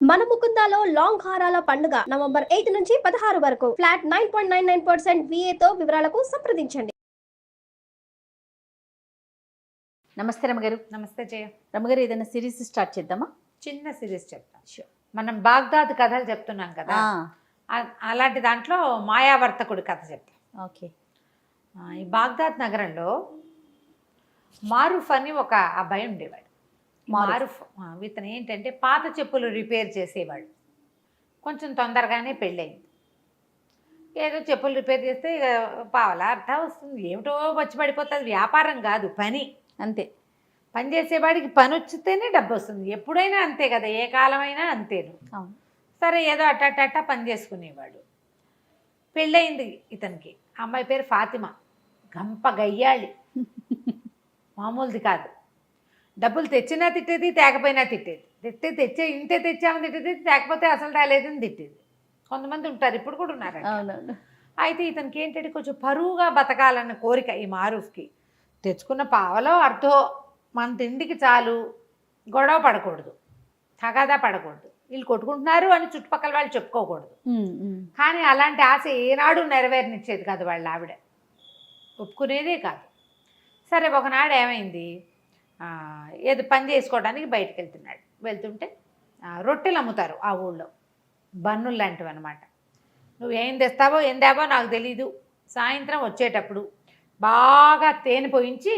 మన ముకుందాలో లాంగ్ హారాల పండుగ నవంబర్ 8 నుంచి 16 వరకు ఫ్లాట్ 9.99% VA తో వివరాలకు సంప్రదించండి. నమస్తే రమగారు. నమస్తే జయ. రమగారు, ఏదైనా సిరీస్ స్టార్ట్ చేద్దామా? చిన్న సిరీస్ చెప్తాను. మనం బాగ్దాద్ కథలు చెప్తున్నాం కదా, అలాంటి దాంట్లో మాయావర్తకుడి కథ చెప్తాం. ఓకే. ఈ బాగ్దాద్ నగరంలో మారూఫ్ అని ఒక అబ్బాయి ఉండేవాడు. మారూఫ్ ఇతను ఏంటంటే పాత చెప్పులు రిపేర్ చేసేవాడు. కొంచెం తొందరగానే పెళ్ళయింది. ఏదో చెప్పులు రిపేర్ చేస్తే ఇక పావలా అర్థం వస్తుంది, ఏమిటో వచ్చి పడిపోతుంది. వ్యాపారం కాదు, పని. అంతే. పని చేసేవాడికి పని వచ్చితేనే డబ్బు వస్తుంది. ఎప్పుడైనా అంతే కదా, ఏ కాలమైనా అంతేను. సరే, ఏదో అట్ట పని చేసుకునేవాడు. పెళ్ళయింది ఇతనికి. అమ్మాయి పేరు ఫాతిమా. గంప గయ్యాళి, మామూలుది కాదు. డబ్బులు తెచ్చినా తిట్టేది, తేకపోయినా తిట్టేది. ఇంతే తెచ్చామని తిట్టేది, తేకపోతే అసలు రాలేదని తిట్టేది. కొంతమంది ఉంటారు, ఇప్పుడు కూడా ఉన్నారు. అయితే ఇతనికి ఏంటంటే కొంచెం పరువుగా బతకాలన్న కోరిక ఈ మారూఫ్కి. తెచ్చుకున్న పావలో అర్థో మన తిండికి చాలు, గొడవ పడకూడదు, తగాదా పడకూడదు, వీళ్ళు కొట్టుకుంటున్నారు అని చుట్టుపక్కల వాళ్ళు చెప్పుకోకూడదు. కానీ అలాంటి ఆశ ఏనాడు నెరవేరనిచ్చేది కాదు వాళ్ళ ఆవిడ, ఒప్పుకునేదే కాదు. సరే, ఒకనాడు ఏమైంది, ఏదో పని చేసుకోవడానికి బయటకు వెళ్తుంటే రొట్టెలు అమ్ముతారు ఆ ఊళ్ళో, బన్నులు లాంటివి అనమాట. నువ్వు ఏం తెస్తావో ఏం తేవో నాకు తెలీదు, సాయంత్రం వచ్చేటప్పుడు బాగా తేనె పోయించి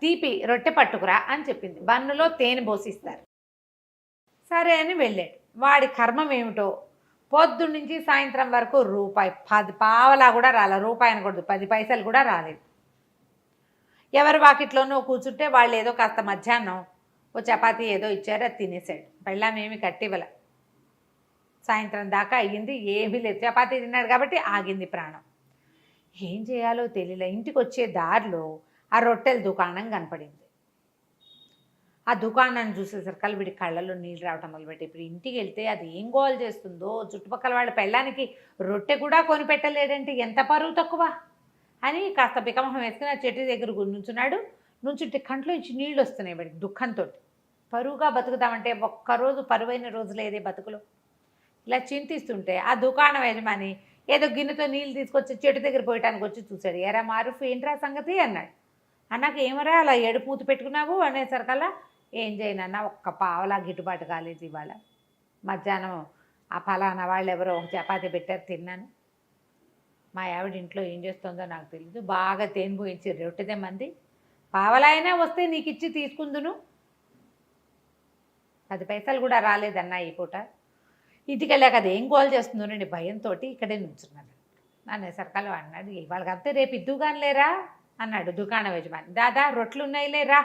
తీపి రొట్టె పట్టుకురా అని చెప్పింది. బన్నులో తేనె పోసిస్తారు. సరే అని వెళ్ళాడు. వాడి కర్మం ఏమిటో, పొద్దున్నుంచి సాయంత్రం వరకు రూపాయి 10 పావలా కూడా రాలేదు. రూపాయి అనకూడదు, 10 పైసలు కూడా రాలేదు. ఎవరి వాకిట్లోనూ కూర్చుంటే వాళ్ళు ఏదో కాస్త మధ్యాహ్నం ఓ చపాతీ ఏదో ఇచ్చారు, అది తినేసాడు. పెళ్ళామేమి కట్టివ్వల. సాయంత్రం దాకా అయ్యింది, ఏమీ లేదు. చపాతీ తిన్నాడు కాబట్టి ఆగింది ప్రాణం. ఏం చేయాలో తెలియలే. ఇంటికి వచ్చే దారిలో ఆ రొట్టెల దుకాణం కనపడింది. ఆ దుకాణాన్ని చూసేసరికి వీడి కళ్ళలో నీళ్ళు రావటం మొదలుపెట్టి, ఇప్పుడు ఇంటికి వెళ్తే అది ఏం గోల్ చేస్తుందో, చుట్టుపక్కల వాళ్ళ పెళ్ళానికి రొట్టె కూడా కొనిపెట్టలేడంటే ఎంత పరువు తక్కువ అని కాస్త బికమహం వేసుకుని ఆ చెట్టు దగ్గర నుంచుంటే కంట్లోంచి నీళ్ళు వస్తున్నాయి వాడికి దుఃఖంతో. పరువుగా బతుకుతామంటే ఒక్కరోజు పరువైన రోజు లేదే బతుకులో. ఇలా చింతిస్తుంటే ఆ దుకాణం యజమాని ఏదో గిన్నెతో నీళ్ళు తీసుకొచ్చి చెట్టు దగ్గర పోయటానికి వచ్చి చూశాడు. ఎరా మారూఫ్, ఏంట్రా సంగతి అన్నాడు. అన్నాక ఏమరా అలా ఏడుపు మూతి పెట్టుకున్నావు అనేసరికల్లా, ఏం చేయనన్నా, ఒక్క పావలా గిట్టుబాటు కాలేదు ఇవాళ. మధ్యాహ్నం ఆ ఫలానా వాళ్ళు ఎవరో ఒక చపాతీ పెట్టారు, తిన్నాను. మా ఆవిడ ఇంట్లో ఏం చేస్తుందో నాకు తెలీదు, బాగా తేనె పోయించి రొట్టెదే మంది, పావలా అయినా వస్తే నీకు ఇచ్చి తీసుకుందును, 10 పైసలు కూడా రాలేదన్నా ఈ పూట. ఇంటికి వెళ్ళాక అది ఏం గోల్ చేస్తుందోనండి భయంతో ఇక్కడే నుంచున్నాను. నన్ను సరకాలు అన్నాడు, వాళ్ళకంతే రేపు ఇద్దుగాని లేరా అన్నాడు దుకాణం యజమాని. దాదా రొట్టెలు ఉన్నాయి లేరా,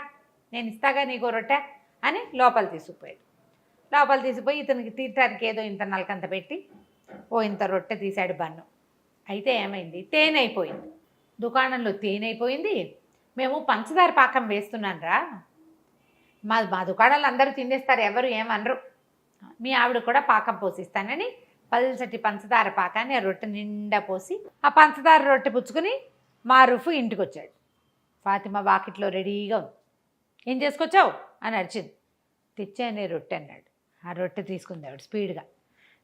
నేను ఇస్తాగా నీకో రొట్టె అని లోపల తీసుకుపోయి ఇతనికి తీయటానికి ఏదో ఇంత నలకంత పెట్టి ఇంత రొట్టె తీశాడు బన్ను. అయితే ఏమైంది, తేనె అయిపోయింది దుకాణంలో. తేనె అయిపోయింది. మేము పంచదార పాకం వేస్తున్నాను రా, మా దుకాణాలు అందరూ తినేస్తారు, ఎవరు ఏమనరు, మీ ఆవిడ కూడా పాకం పోసిస్తానని పల్చటి పంచదార పాకాన్ని ఆ రొట్టె నిండా పోసి ఆ పంచదార రొట్టె పుచ్చుకుని మారూఫ్ ఇంటికి వచ్చాడు. ఫాతిమా వాకిట్లో రెడీగా ఉంది. ఏం చేసుకొచ్చావు అని అడిచింది. తెచ్చానే రొట్టె అన్నాడు. ఆ రొట్టె తీసుకుంది ఆవిడ స్పీడ్గా.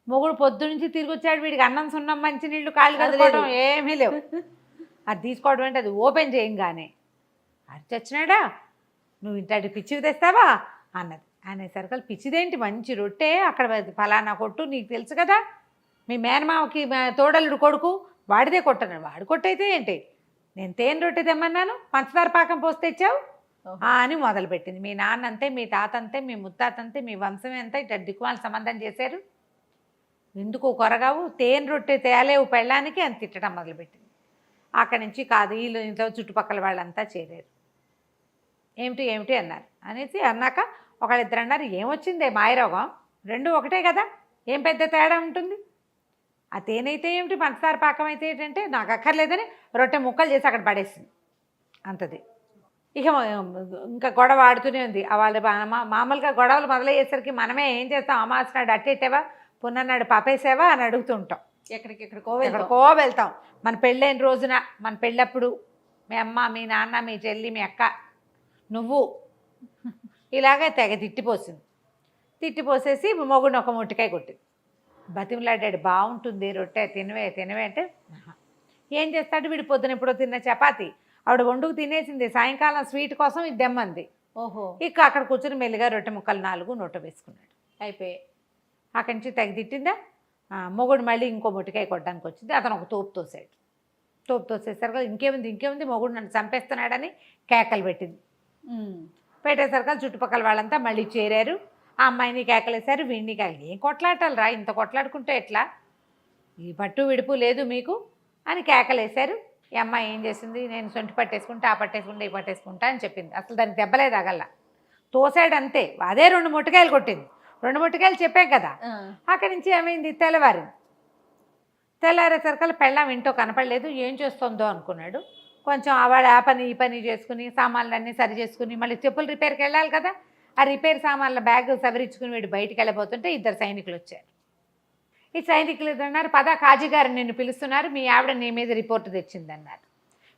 మొగుడు పొద్దు నుంచి తిరిగి వచ్చాడు, వీడికి అన్నం సున్నం మంచి నీళ్లు కాళ్ళు కడుక్కోవడం ఏమీ లేవు. అది తీసుకోవడం అంటే అది ఓపెన్ చేయంగానే అరిచొచ్చినాడా, నువ్వు ఇంతటి పిచ్చివి తెస్తావా అన్నది. అనేసరికి పిచ్చిదేంటి, మంచి రొట్టె, అక్కడ ఫలానా కొట్టు, నీకు తెలుసు కదా, మీ మేనమామకి తోడలుడు కొడుకు, వాడిదే కొట్టను. వాడు కొట్టయితే ఏంటి, నేను తేనె రొట్టె తెమ్మన్నాను, పంచదార పాకం పోసి తెచ్చావు అని మొదలుపెట్టింది. మీ నాన్న అంతే, మీ తాత అంతే, మీ ముత్తాత అంతే, మీ వంశమే అంతా ఇట్లా దిక్కుమాల సంబంధం చేశారు, ఎందుకు కొరగావు, తేనె రొట్టె తేలేవు పెళ్ళానికి అని తిట్టడం మొదలుపెట్టింది. అక్కడి నుంచి కాదు, వీళ్ళు ఇంట్లో చుట్టుపక్కల వాళ్ళంతా చేరారు. ఏమిటి అన్నారు. అనేసి అన్నాక ఒకళ్ళిద్దరు అన్నారు, ఏమొచ్చిందే మాయరోగం, రెండు ఒకటే కదా, ఏం పెద్ద తేడా ఉంటుంది, ఆ తేనె అయితే ఏమిటి, పంచదార పాకం అయితే ఏంటంటే నాకు అక్కర్లేదని రొట్టె ముక్కలు చేసి అక్కడ పడేసింది. అంతది. ఇక ఇంకా గొడవ ఆడుతూనే ఉంది. వాళ్ళ మామూలుగా గొడవలు మొదలయ్యేసరికి మనమే ఏం చేస్తాం, అమావాస్య నాడు అట్టేటేవా, పున్ననాడు పాపేసావా అని అడుగుతుంటాం. ఎక్కడికో వెళ్తాం. మన పెళ్ళైన రోజున, మన పెళ్ళప్పుడు మీ అమ్మ, మీ నాన్న, మీ చెల్లి, మీ అక్క, నువ్వు ఇలాగే తెగ తిట్టిపోసింది. తిట్టిపోసేసి మొగుడిని ఒక మొట్టికాయ కొట్టింది. బతిమలాడాడు, బాగుంటుంది రొట్టె తినవే తినవే అంటే ఏం చేస్తాడు వీడు, పొద్దున ఎప్పుడో తిన్న చపాతి ఆవిడ వండుకు తినేసింది, సాయంకాలం స్వీట్ కోసం ఇది దెమ్మంది. ఓహో. ఇక అక్కడ కూర్చొని మెల్లిగా రొట్టె ముక్కలు 4 నోట వేసుకున్నాడు. అయిపోయి అక్కడి నుంచి తెగ తిట్టిందా. మొగుడు మళ్ళీ ఇంకో మొట్టికాయ కొట్టడానికి వచ్చింది. అతను ఒక తోపు తోసాడు. తోపు తోసేసరికి ఇంకేముంది మొగుడు నన్ను చంపేస్తున్నాడని కేకలు పెట్టింది. పెట్టేసరికి చుట్టుపక్కల వాళ్ళంతా మళ్ళీ చేరారు. ఆ అమ్మాయిని కేకలేశారు, వీడిని కేకలు. ఏం కొట్లాటాలు రా, ఇంత కొట్లాడుకుంటే ఎట్లా, ఈ పట్టు విడుపు లేదు మీకు అని కేకలేశారు. ఈ అమ్మాయి ఏం చేసింది, నేను సొంటి పట్టేసుకుంటా, ఆ పట్టేసుకుంటా, ఈ పట్టేసుకుంటా అని చెప్పింది. అసలు దానికి దెబ్బలే తగల్లా, తోసాడు అంతే. అదే 2 మొట్టికాయలు కొట్టింది. 2 మొట్టికాయలు చెప్పాం కదా. అక్కడి నుంచి ఏమైంది, తెల్లారేసరికల్లా పెళ్ళాం ఇంట్లో కనపడలేదు. ఏం చేస్తుందో అనుకున్నాడు. కొంచెం ఆవిడ ఆ పని ఈ పని చేసుకుని సామాన్లన్నీ సరి చేసుకుని మళ్ళీ చెప్పులు రిపేర్కి వెళ్ళాలి కదా. ఆ రిపేర్ సామాన్ల బ్యాగ్ సవరించుకుని వీడు బయటికి వెళ్ళబోతుంటే 2 సైనికులు వచ్చారు. ఈ సైనికులు అన్నారు, పద కాజీ గారు నిన్ను పిలుస్తున్నారు, మీ ఆవిడ నీ మీద రిపోర్టు తెచ్చిందన్నారు.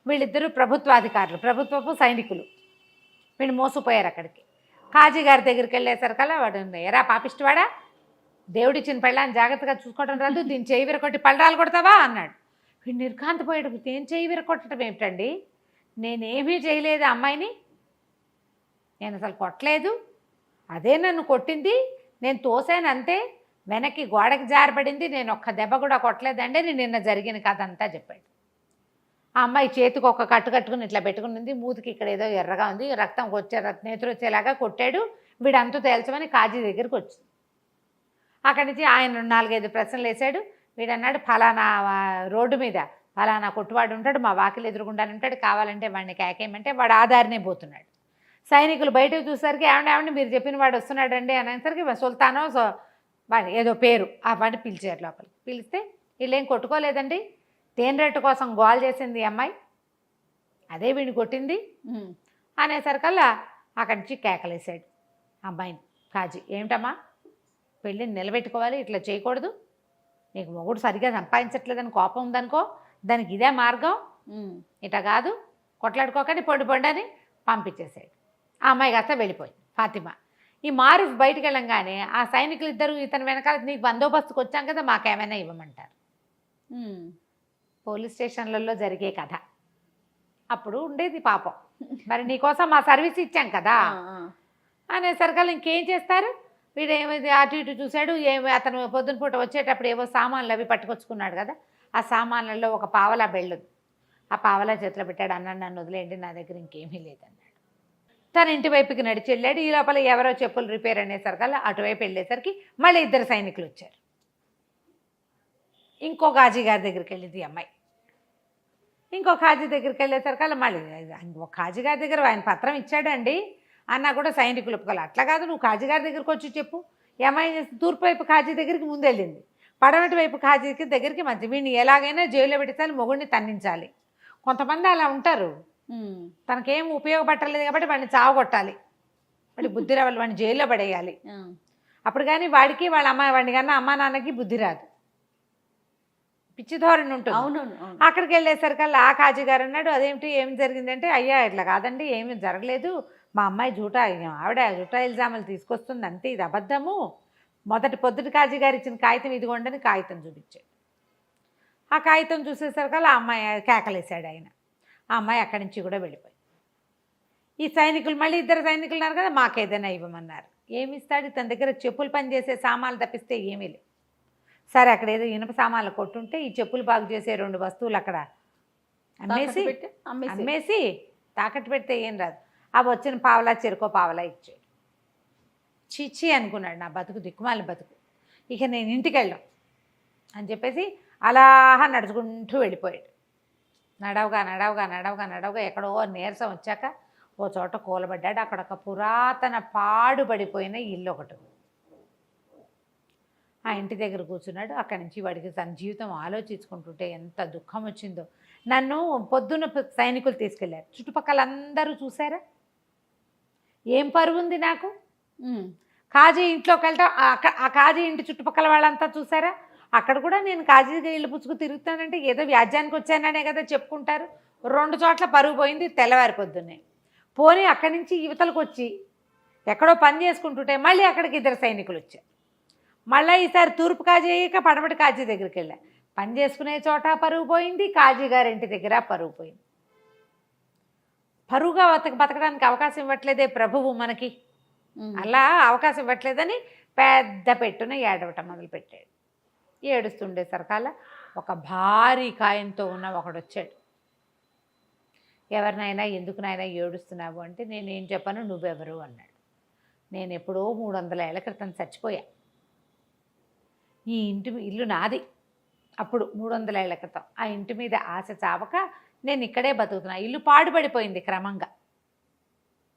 వీళ్ళిద్దరూ ప్రభుత్వాధికారులు, ప్రభుత్వపు సైనికులు. వీళ్ళు మోసపోయారు అక్కడికి. కాజీ గారి దగ్గరికి వెళ్ళేసరికల్లా వాడు, ఎరా పాపిష్టివాడా, దేవుడిచ్చిన పెళ్ళాన్ని జాగ్రత్తగా చూసుకోవడం రాదు, దీన్ని చేయి విరకొట్టి పళ్ళరాలు కొడతావా అన్నాడు. వీడు నిర్ఘాంతపోయాడు. నేను చేయి విరకొట్టడం ఏమిటండి, నేనేమీ చేయలేదు అమ్మాయిని, నేను అసలు కొట్టలేదు, అదే నన్ను కొట్టింది, నేను తోసాను అంతే, వెనక్కి గోడకి జారబడింది, నేను ఒక్క దెబ్బ కూడా కొట్టలేదండి, నేను నిన్న జరిగిన కథ అంతా చెప్పాడు. ఆ అమ్మాయి చేతికి ఒక కట్టు కట్టుకుని ఇట్లా పెట్టుకుని, మూతికి ఇక్కడ ఏదో ఎర్రగా ఉంది, రక్తం నేతులు వచ్చేలాగా కొట్టాడు. వీడు అంతు తేల్చమని కాజీ దగ్గరికి వచ్చింది. అక్కడి నుంచి ఆయన 4-5 ప్రశ్నలు వేశాడు. వీడన్నాడు, ఫలానా రోడ్డు మీద ఫలానా కొట్టువాడు ఉంటాడు, మా వాకిలు ఎదురుగుండానే ఉంటాడు, కావాలంటే వాడిని కేకేయమంటే వాడు ఆధారనే పోతున్నాడు. సైనికులు బయటకు చూసేసరికి ఏమండి మీరు చెప్పిన వాడు వస్తున్నాడండి అనేసరికి సుల్తానో వాడి ఏదో పేరు ఆ వాడిని పిలిచారు లోపలికి. పిలిస్తే వీళ్ళేం కొట్టుకోలేదండి, తేనెరెట్టు కోసం గోల్ చేసింది అమ్మాయి, అదే వీడిని కొట్టింది అనేసరికల్లా అక్కడి నుంచి కేకలేసాడు అమ్మాయిని కాజీ. ఏమిటమ్మా, పెళ్ళిని నిలబెట్టుకోవాలి, ఇట్లా చేయకూడదు, నీకు మొగుడు సరిగ్గా సంపాదించట్లేదని కోపం ఉందనుకో, దానికి ఇదే మార్గం, ఇట కాదు, కొట్లాడుకోకండి, పొండి అని పంపించేసాడు. ఆ అమ్మాయి కాస్త వెళ్ళిపోయింది ఫాతిమా. ఈ మారూఫ్ బయటికి వెళ్ళంగానే ఆ సైనికులు ఇద్దరు ఇతని వెనకాల, నీకు బందోబస్తుకు వచ్చాం కదా, మాకేమైనా ఇవ్వమంటారు. పోలీస్ స్టేషన్లలో జరిగే కథ అప్పుడు ఉండేది పాపం. మరి నీకోసం మా సర్వీస్ ఇచ్చాం కదా అనేసరికల్లా ఇంకేం చేస్తారు. వీడు ఏమైంది అటు ఇటు చూశాడు. అతను పొద్దున పూట వచ్చేటప్పుడు ఏవో సామాన్లు అవి పట్టుకొచ్చుకున్నాడు కదా, ఆ సామాన్లలో ఒక పావలా బెళ్ళుంది. ఆ పావలా చేతిలో పెట్టాడు. అన్నాడు, నన్ను వదిలేండి, నా దగ్గర ఇంకేమీ లేదన్నాడు. తన ఇంటి వైపుకి నడిచి వెళ్ళాడు. ఈ లోపల ఎవరో చెప్పులు రిపేర్ అనేసరికల్లా అటువైపు వెళ్ళేసరికి మళ్ళీ 2 సైనికులు వచ్చారు. ఇంకో కాజీ గారి దగ్గరికి వెళ్ళింది అమ్మాయి. ఇంకో కాజీ దగ్గరికి వెళ్ళేసరికల్లా మళ్ళీ ఒక కాజీ గారి దగ్గర ఆయన పత్రం ఇచ్చాడండి అన్నా కూడా సైనికులు ఒప్పుకోవాలి. అట్లా కాదు, నువ్వు కాజీ గారి దగ్గరికి వచ్చి చెప్పు. ఈ అమ్మాయి చేసి తూర్పు వైపు కాజీ దగ్గరికి ముందు వెళ్ళింది, పడమటి వైపు కాజీ దగ్గరికి మధ్య. వీడిని ఎలాగైనా జైల్లో పెట్టాలి, మొగుడిని తన్నించాలి. కొంతమంది అలా ఉంటారు, తనకేం ఉపయోగపట్టలేదు కాబట్టి వాడిని చావగొట్టాలి, వాడి బుద్ధి రావాలి, వాడిని జైల్లో పడేయాలి. అప్పుడు కానీ వాడికి వాడిని కన్నా అమ్మా నాన్నకి బుద్ధి రాదు, పిచ్చి ధోరణి ఉంటుంది. అవునవును. అక్కడికి వెళ్ళేసరికల్లా ఆ కాజీ గారు అన్నాడు, అదేమిటి ఏం జరిగిందంటే, అయ్యా ఇట్లా కాదండి, ఏమీ జరగలేదు, మా అమ్మాయి ఆవిడ జూటా ఇల్జాములు తీసుకొస్తుంది అంతే, ఇది అబద్ధము. పొద్దుటి కాజీ గారు ఇచ్చిన కాగితం ఇదిగోండని కాగితం చూపించాడు. ఆ కాగితం చూసేసరికల్లా ఆ అమ్మాయి కేకలేశాడు ఆయన. ఆ అమ్మాయి అక్కడి నుంచి కూడా వెళ్ళిపోయింది. ఈ సైనికులు మళ్ళీ 2 సైనికులు ఉన్నారు కదా, మాకేదైనా ఇవ్వమన్నారు. ఏమి ఇస్తాడు, తన దగ్గర చెప్పులు పని చేసే సామాన్లు తప్పిస్తే ఏమీ లేవు. సరే, అక్కడ ఏదో ఇనుప సామాన్లు కొట్టుంటే ఈ చెప్పులు బాగు చేసే 2 వస్తువులు అక్కడ అమ్మేసి తాకట్టు పెడితే ఏం రాదు. అవి వచ్చిన పావలా చెరుకో పావలా ఇచ్చాడు. చిచ్చి అనుకున్నాడు, నా బతుకు దిక్కుమాలి బతుకు, ఇక నేను ఇంటికి వెళ్ళాం అని చెప్పేసి అలా నడుచుకుంటూ వెళ్ళిపోయాడు. నడవగా ఎక్కడో నీరసం వచ్చాక ఓ చోట కూలబడ్డాడు. అక్కడ ఒక పురాతన పాడుబడిపోయిన ఇల్లు ఒకటి. ఆ ఇంటి దగ్గర కూర్చున్నాడు. అక్కడి నుంచి వాడికి తన జీవితం ఆలోచించుకుంటుంటే ఎంత దుఃఖం వచ్చిందో. నన్ను పొద్దున్న సైనికులు తీసుకెళ్లారు, చుట్టుపక్కల అందరూ చూసారా, ఏం పరువు ఉంది నాకు. కాజీ ఇంట్లోకి వెళ్ళటం, ఆ కాజీ ఇంటి చుట్టుపక్కల వాళ్ళంతా చూసారా, అక్కడ కూడా నేను కాజీ ఇల్లు పుచ్చుకు తిరుగుతానంటే ఏదో వ్యాజ్యానికి వచ్చాననే కదా చెప్పుకుంటారు. 2 చోట్ల పరుగు పోయింది తెల్లవారి పొద్దున్నే. పోనీ అక్కడి నుంచి యువతలకు వచ్చి ఎక్కడో పని చేసుకుంటుంటే మళ్ళీ అక్కడికి 2 సైనికులు వచ్చారు. మళ్ళీ ఈసారి తూర్పు కాజీ అయ్యాక పడమటి కాజీ దగ్గరికి వెళ్ళా. పని చేసుకునే చోట పరుగు పోయింది, కాజీ గారింటి దగ్గర పరుగు పోయింది. పరుగుగా బతకడానికి అవకాశం ఇవ్వట్లేదే ప్రభువు మనకి, అలా అవకాశం ఇవ్వట్లేదని పెద్ద పెట్టున ఏడవటం మొదలుపెట్టాడు. ఏడుస్తుండే సరకాల ఒక భారీ కాయంతో ఉన్న ఒకడు వచ్చాడు. ఎవరినైనా ఎందుకు నాయనా ఏడుస్తున్నావు అంటే, నేనేం చెప్పను, నువ్వెవరు అన్నాడు. నేను ఎప్పుడో 300 ఏళ్ల క్రితం చచ్చిపోయా. ఈ ఇల్లు నాది. అప్పుడు 300 ఏళ్ల క్రితం ఆ ఇంటి మీద ఆశ చావక నేను ఇక్కడే బతుకుతున్నా. ఇల్లు పాడుపడిపోయింది క్రమంగా.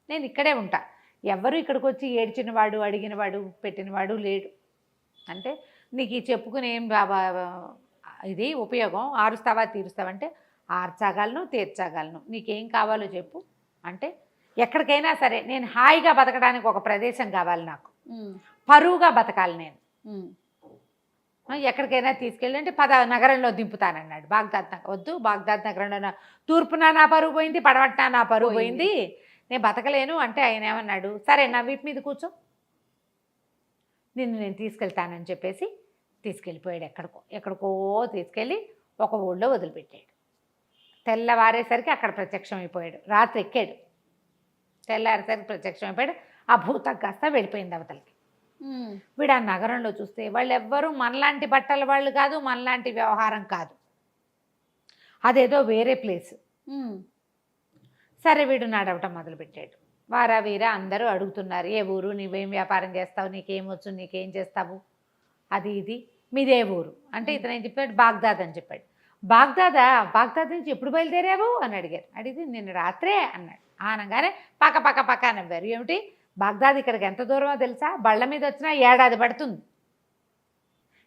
నేను ఇక్కడే ఉంటా. ఎవ్వరూ ఇక్కడికి వచ్చి ఏడ్చినవాడు, అడిగినవాడు, పెట్టినవాడు లేడు. అంటే నీకు ఈ చెప్పుకుని ఏం ఇది ఉపయోగం, ఆరుస్తావా తీరుస్తావంటే ఆర్చగలను, తీర్చగలను, నీకేం కావాలో చెప్పు అంటే, ఎక్కడికైనా సరే నేను హాయిగా బతకడానికి ఒక ప్రదేశం కావాలి, నాకు పరువుగా బతకాలి, నేను ఎక్కడికైనా తీసుకెళ్ళి అంటే నగరంలో దింపుతానన్నాడు. బాగ్దాద్ నగరం వద్దు, బాగ్దాద్ నగరంలో తూర్పున నా పరువు పోయింది, పడమట్న నా పరువు పోయింది, నేను బతకలేను అంటే ఆయన ఏమన్నాడు, సరే నా వీపు మీద కూర్చో, నేను తీసుకెళ్తానని చెప్పేసి తీసుకెళ్ళిపోయాడు. ఎక్కడికో తీసుకెళ్ళి ఒక ఊళ్ళో వదిలిపెట్టాడు. తెల్లవారేసరికి అక్కడ ప్రత్యక్షం అయిపోయాడు. రాత్రి ఎక్కాడు, తెల్లారేసరికి ప్రత్యక్షం అయిపోయాడు. ఆ భూతం కాస్త వెళ్ళిపోయింది అవతలకి. వీడు ఆ నగరంలో చూస్తే వాళ్ళు ఎవ్వరూ మనలాంటి బట్టల వాళ్ళు కాదు, మనలాంటి వ్యవహారం కాదు, అదేదో వేరే ప్లేస్. సరే వీడు నడవటం మొదలుపెట్టాడు. వారా వీరా అందరూ అడుగుతున్నారు, ఏ ఊరు, నీవేం వ్యాపారం చేస్తావు, నీకేమొచ్చు, నీకేం చేస్తావు, అది ఇది, మీదే ఊరు అంటే ఇతను ఏం చెప్పాడు, బాగ్దాద్ అని చెప్పాడు. బాగ్దాద్ నుంచి ఎప్పుడు బయలుదేరావు అని అడిగారు. అడిగితే నిన్న రాత్రే అన్నాడు. అనగానే పక్క నవ్వారు. ఏమిటి బాగ్దాద్ ఇక్కడికి ఎంత దూరమో తెలుసా, బళ్ళ మీద వచ్చినా 1 ఏడాది పడుతుంది.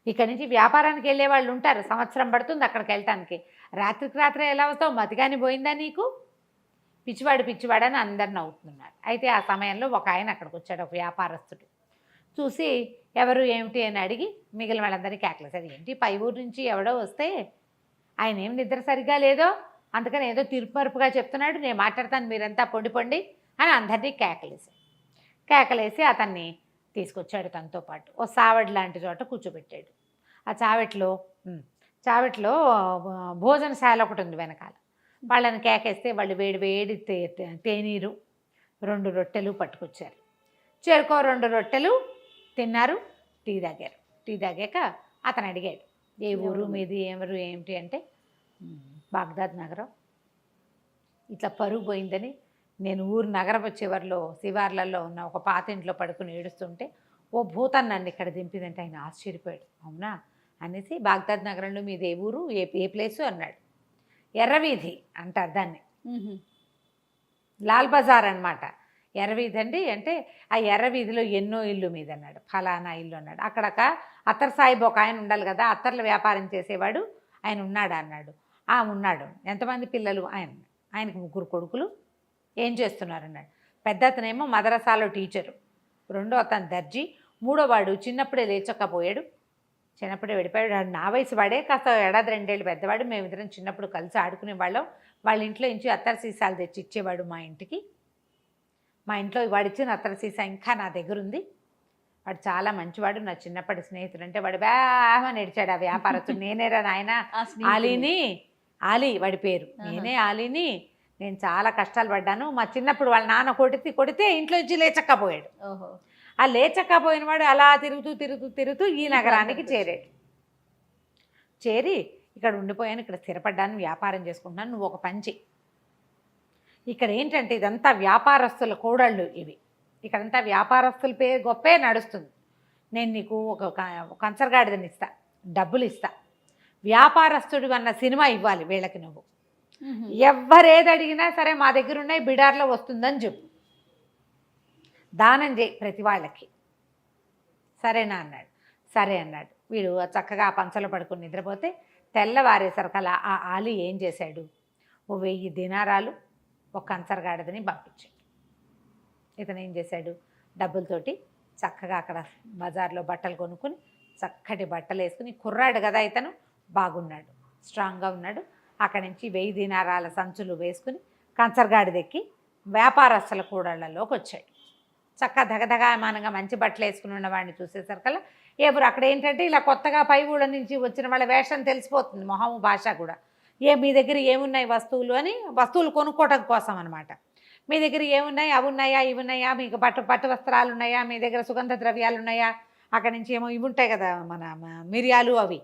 ఇక్కడి నుంచి వ్యాపారానికి వెళ్ళే వాళ్ళు ఉంటారు, 1 సంవత్సరం పడుతుంది అక్కడికి వెళ్ళటానికి. రాత్రికి రాత్రే ఎలా వస్తావు, మతిగాని పోయిందా నీకు, పిచ్చివాడని అందరు నవ్వుతున్నారు. అయితే ఆ సమయంలో ఒక ఆయన అక్కడికి వచ్చాడు, ఒక వ్యాపారస్తుడు. చూసి ఎవరు ఏమిటి అని అడిగి మిగిలిన వాళ్ళందరినీ కేకలేసారు. ఏంటి పై ఊరు నుంచి ఎవడో వస్తే ఆయన ఏం నిద్ర సరిగ్గా లేదో, అందుకని ఏదో తీర్పుమరుపుగా చెప్తున్నాడు, నేను మాట్లాడతాను, మీరంతా పొండి అని అందరినీ కేకలేసి అతన్ని తీసుకొచ్చాడు. తనతో పాటు ఓ సావడి లాంటి చోట కూర్చోబెట్టాడు. ఆ చావట్లో భోజనశాల ఒకటి ఉంది వెనకాల. వాళ్ళని కేకేస్తే వాళ్ళు వేడి తేనీరు 2 రొట్టెలు పట్టుకొచ్చారు. చేరుకో 2 రొట్టెలు తిన్నారు, టీ తాగారు. టీ తాగాక అతను అడిగాడు, ఏ ఊరు మీది, ఎవరు ఏమిటి అంటే, బాగ్దాద్ నగరం, ఇట్లా పరుగు పోయిందని నేను ఊరు నగరపు చివర్లో శివార్లలో ఉన్న ఒక పాత ఇంట్లో పడుకుని ఏడుస్తుంటే ఓ భూతం నన్ను ఇక్కడ దింపిందంటే ఆయన ఆశ్చర్యపోయాడు. అవునా అనేసి, బాగ్దాద్ నగరంలో మీది ఏ ఊరు, ఏ ప్లేసు అన్నాడు. ఎర్రవీధి అంటారు దాన్ని, లాల్ బజార్ అనమాట. ఎర్రవీధి అండి అంటే ఆ ఎర్రవీధిలో ఎన్నో ఇల్లు మీద అన్నాడు, ఫలానా ఇల్లు అన్నాడు. అక్కడక అత్తర్ సాహిబ్ ఒక ఆయన ఉండాలి కదా, అత్తర్ల వ్యాపారం చేసేవాడు ఆయన ఉన్నాడా అన్నాడు. ఉన్నాడు. ఎంతమంది పిల్లలు, ఆయనకు 3 కొడుకులు, ఏం చేస్తున్నారు అన్నాడు. పెద్ద అతనేమో మదరసాలో టీచరు, 2వ అతను దర్జీ, 3వ వాడు చిన్నప్పుడే లేచకపోయాడు, చిన్నప్పుడే వెళ్ళిపోయాడు. నా వయసు వాడే, కాస్త 1 ఏడాది 2 ఏళ్ళు పెద్దవాడు. మేమిద్దరం చిన్నప్పుడు కలిసి ఆడుకునే వాళ్ళం. వాళ్ళ ఇంట్లో నుంచి అత్తర సీసాలు తెచ్చి ఇచ్చేవాడు మా ఇంటికి. మా ఇంట్లో వాడిచ్చిన అత్తర సీసా ఇంకా నా దగ్గర ఉంది. వాడు చాలా మంచివాడు, నా చిన్నప్పటి స్నేహితుడు. అంటే వాడు బాగా నడిచాడు ఆ వ్యాపారస్తుడు. నేనేరా నాయన ఆలీ వాడి పేరు, నేనే ఆలీని. నేను చాలా కష్టాలు పడ్డాను. మా చిన్నప్పుడు వాళ్ళ నాన్న కొడితే ఇంట్లో నుంచి లేచక్కపోయాడు. ఆ లేచక్కపోయిన వాడు అలా తిరుగుతూ ఈ నగరానికి చేరి ఇక్కడ ఉండిపోయాను, ఇక్కడ స్థిరపడ్డాను, వ్యాపారం చేసుకుంటున్నాను, నువ్వు ఒక పని చెయ్యి. ఇక్కడ ఏంటంటే ఇదంతా వ్యాపారస్తుల కోడళ్ళు ఇవి, ఇక్కడంతా వ్యాపారస్తుల పేరు గొప్పే నడుస్తుంది. నేను నీకు ఒక కంచరగాడిదని ఇస్తా, డబ్బులు ఇస్తా, వ్యాపారస్తుడు అన్న సినిమా ఇవ్వాలి వీళ్ళకి. నువ్వు ఎవ్వరేది అడిగినా సరే మా దగ్గర ఉన్నాయి, బిడార్లో వస్తుందని చెప్పు, దానం చేయి ప్రతి వాళ్ళకి, సరేనా అన్నాడు. సరే అన్నాడు. వీడు చక్కగా ఆ పంచలో పడుకుని నిద్రపోతే తెల్లవారేసరికల్లా ఆ ఆలీ ఏం చేశాడు, ఓ 1000 దినారాలు ఒక కంచరగాడిదని పంపించాడు. ఇతను ఏం చేశాడు, డబ్బులతోటి చక్కగా అక్కడ బజార్లో బట్టలు కొనుక్కొని చక్కటి బట్టలు వేసుకుని, కుర్రాడు కదా ఇతను, బాగున్నాడు, స్ట్రాంగ్గా ఉన్నాడు. అక్కడి నుంచి 1000 దినారాల సంచులు వేసుకుని కంచరగాడి దెక్కి వ్యాపారస్తుల కూడళ్లలోకి వచ్చాడు. చక్కగా దగదగామానంగా మంచి బట్టలు వేసుకుని ఉన్నవాడిని చూసేసరికల్లా ఎవరు అక్కడ ఏంటంటే ఇలా కొత్తగా పై ఊళ్ళ నుంచి వచ్చిన వాళ్ళ వేషం తెలిసిపోతుంది, మొహము భాష కూడా. మీ దగ్గర ఏమున్నాయి వస్తువులు అని, వస్తువులు కొనుక్కోవడం కోసం అనమాట. మీ దగ్గర ఏమున్నాయి, అవి ఉన్నాయా, ఇవి ఉన్నాయా, మీకు పట్టు వస్త్రాలు ఉన్నాయా, మీ దగ్గర సుగంధ ద్రవ్యాలు ఉన్నాయా, అక్కడి నుంచి ఏమో ఇవి ఉంటాయి కదా మన మిరియాలు, అవి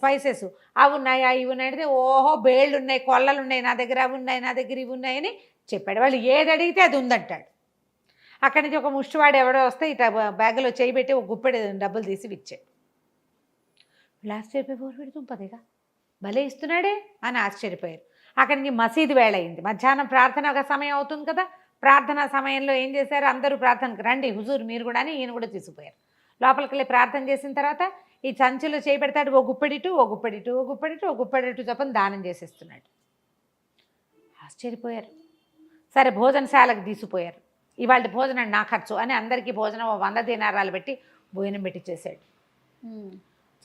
స్పైసెస్ అవి ఉన్నాయా, ఇవి ఉన్నాయి. ఓహో బేళ్ళు ఉన్నాయి, కొల్లలు ఉన్నాయి, నా దగ్గర అవి ఉన్నాయి, నా దగ్గర ఇవి ఉన్నాయని చెప్పాడు. వాళ్ళు ఏది అడిగితే అది ఉందంటాడు. అక్కడి నుంచి ఒక ముష్టివాడు ఎవడో వస్తే ఇట్లా బ్యాగ్లో చేయి పెట్టి ఒక గుప్పెడు డబ్బులు తీసి ఇచ్చాడు. వీళ్ళు ఆశ్చర్యపోయి పెడుతుంపదేగా భలే ఇస్తున్నాడే అని ఆశ్చర్యపోయారు. అక్కడి నుంచి మసీదు వేళ అయింది. మధ్యాహ్నం ప్రార్థన సమయం అవుతుంది కదా. ప్రార్థనా సమయంలో ఏం చేశారు, అందరూ ప్రార్థనకు రండి హుజూర్ మీరు కూడా అని ఈయన కూడా తీసుకుపోయారు. లోపలికి వెళ్ళి ప్రార్థన చేసిన తర్వాత ఈ సంచిలో చేయి పెడతాడు, ఓ గుప్పెడిటు ఓ గుప్పెడిటు ఓ గుప్పెడిటు ఓ గుప్పెడిటు చొప్పున దానం చేసేస్తున్నాడు. ఆశ్చర్యపోయారు. సరే భోజనశాలకు తీసుకుపోయారు. ఇవాళ భోజనం నా ఖర్చు అని అందరికీ భోజనం 100 దీనారాలు పెట్టి భోజనం పెట్టించేశాడు.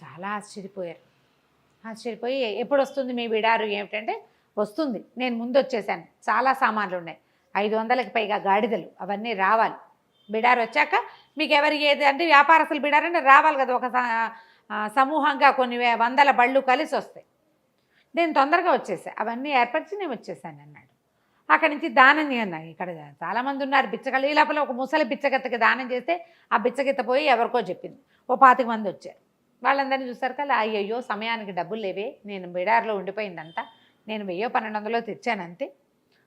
చాలా ఆశ్చర్యపోయారు. ఆశ్చర్యపోయి ఎప్పుడు వస్తుంది మీ బిడారు ఏమిటంటే, వస్తుంది, నేను ముందు వచ్చేసాను, చాలా సామాన్లు ఉన్నాయి, 500కి పైగా గాడిదలు, అవన్నీ రావాలి. బిడారు వచ్చాక మీకు ఎవరికి ఏది అంటే వ్యాపారస్తులు బిడారంటే రావాలి కదా, ఒక సమూహంగా కొన్ని వందల బళ్ళు కలిసి వస్తాయి. నేను తొందరగా వచ్చేసా, అవన్నీ ఏర్పరిచి నేను వచ్చేసాను అన్నాడు. అక్కడి నుంచి దానం అన్నాడు. ఇక్కడ చాలామంది ఉన్నారు బిచ్చగళ్ళు. ఈ లోపల ఒక ముసలి బిచ్చగత్తకి దానం చేస్తే ఆ బిచ్చగత్త పోయి ఎవరికో చెప్పింది. ఓ 25 మంది వచ్చారు. వాళ్ళందరినీ చూస్తారు కదా, అయ్యయ్యో సమయానికి డబ్బులు లేవే, నేను బిడార్లో ఉండిపోయిందంతా, నేను 1000-1200 తెచ్చాను అంతే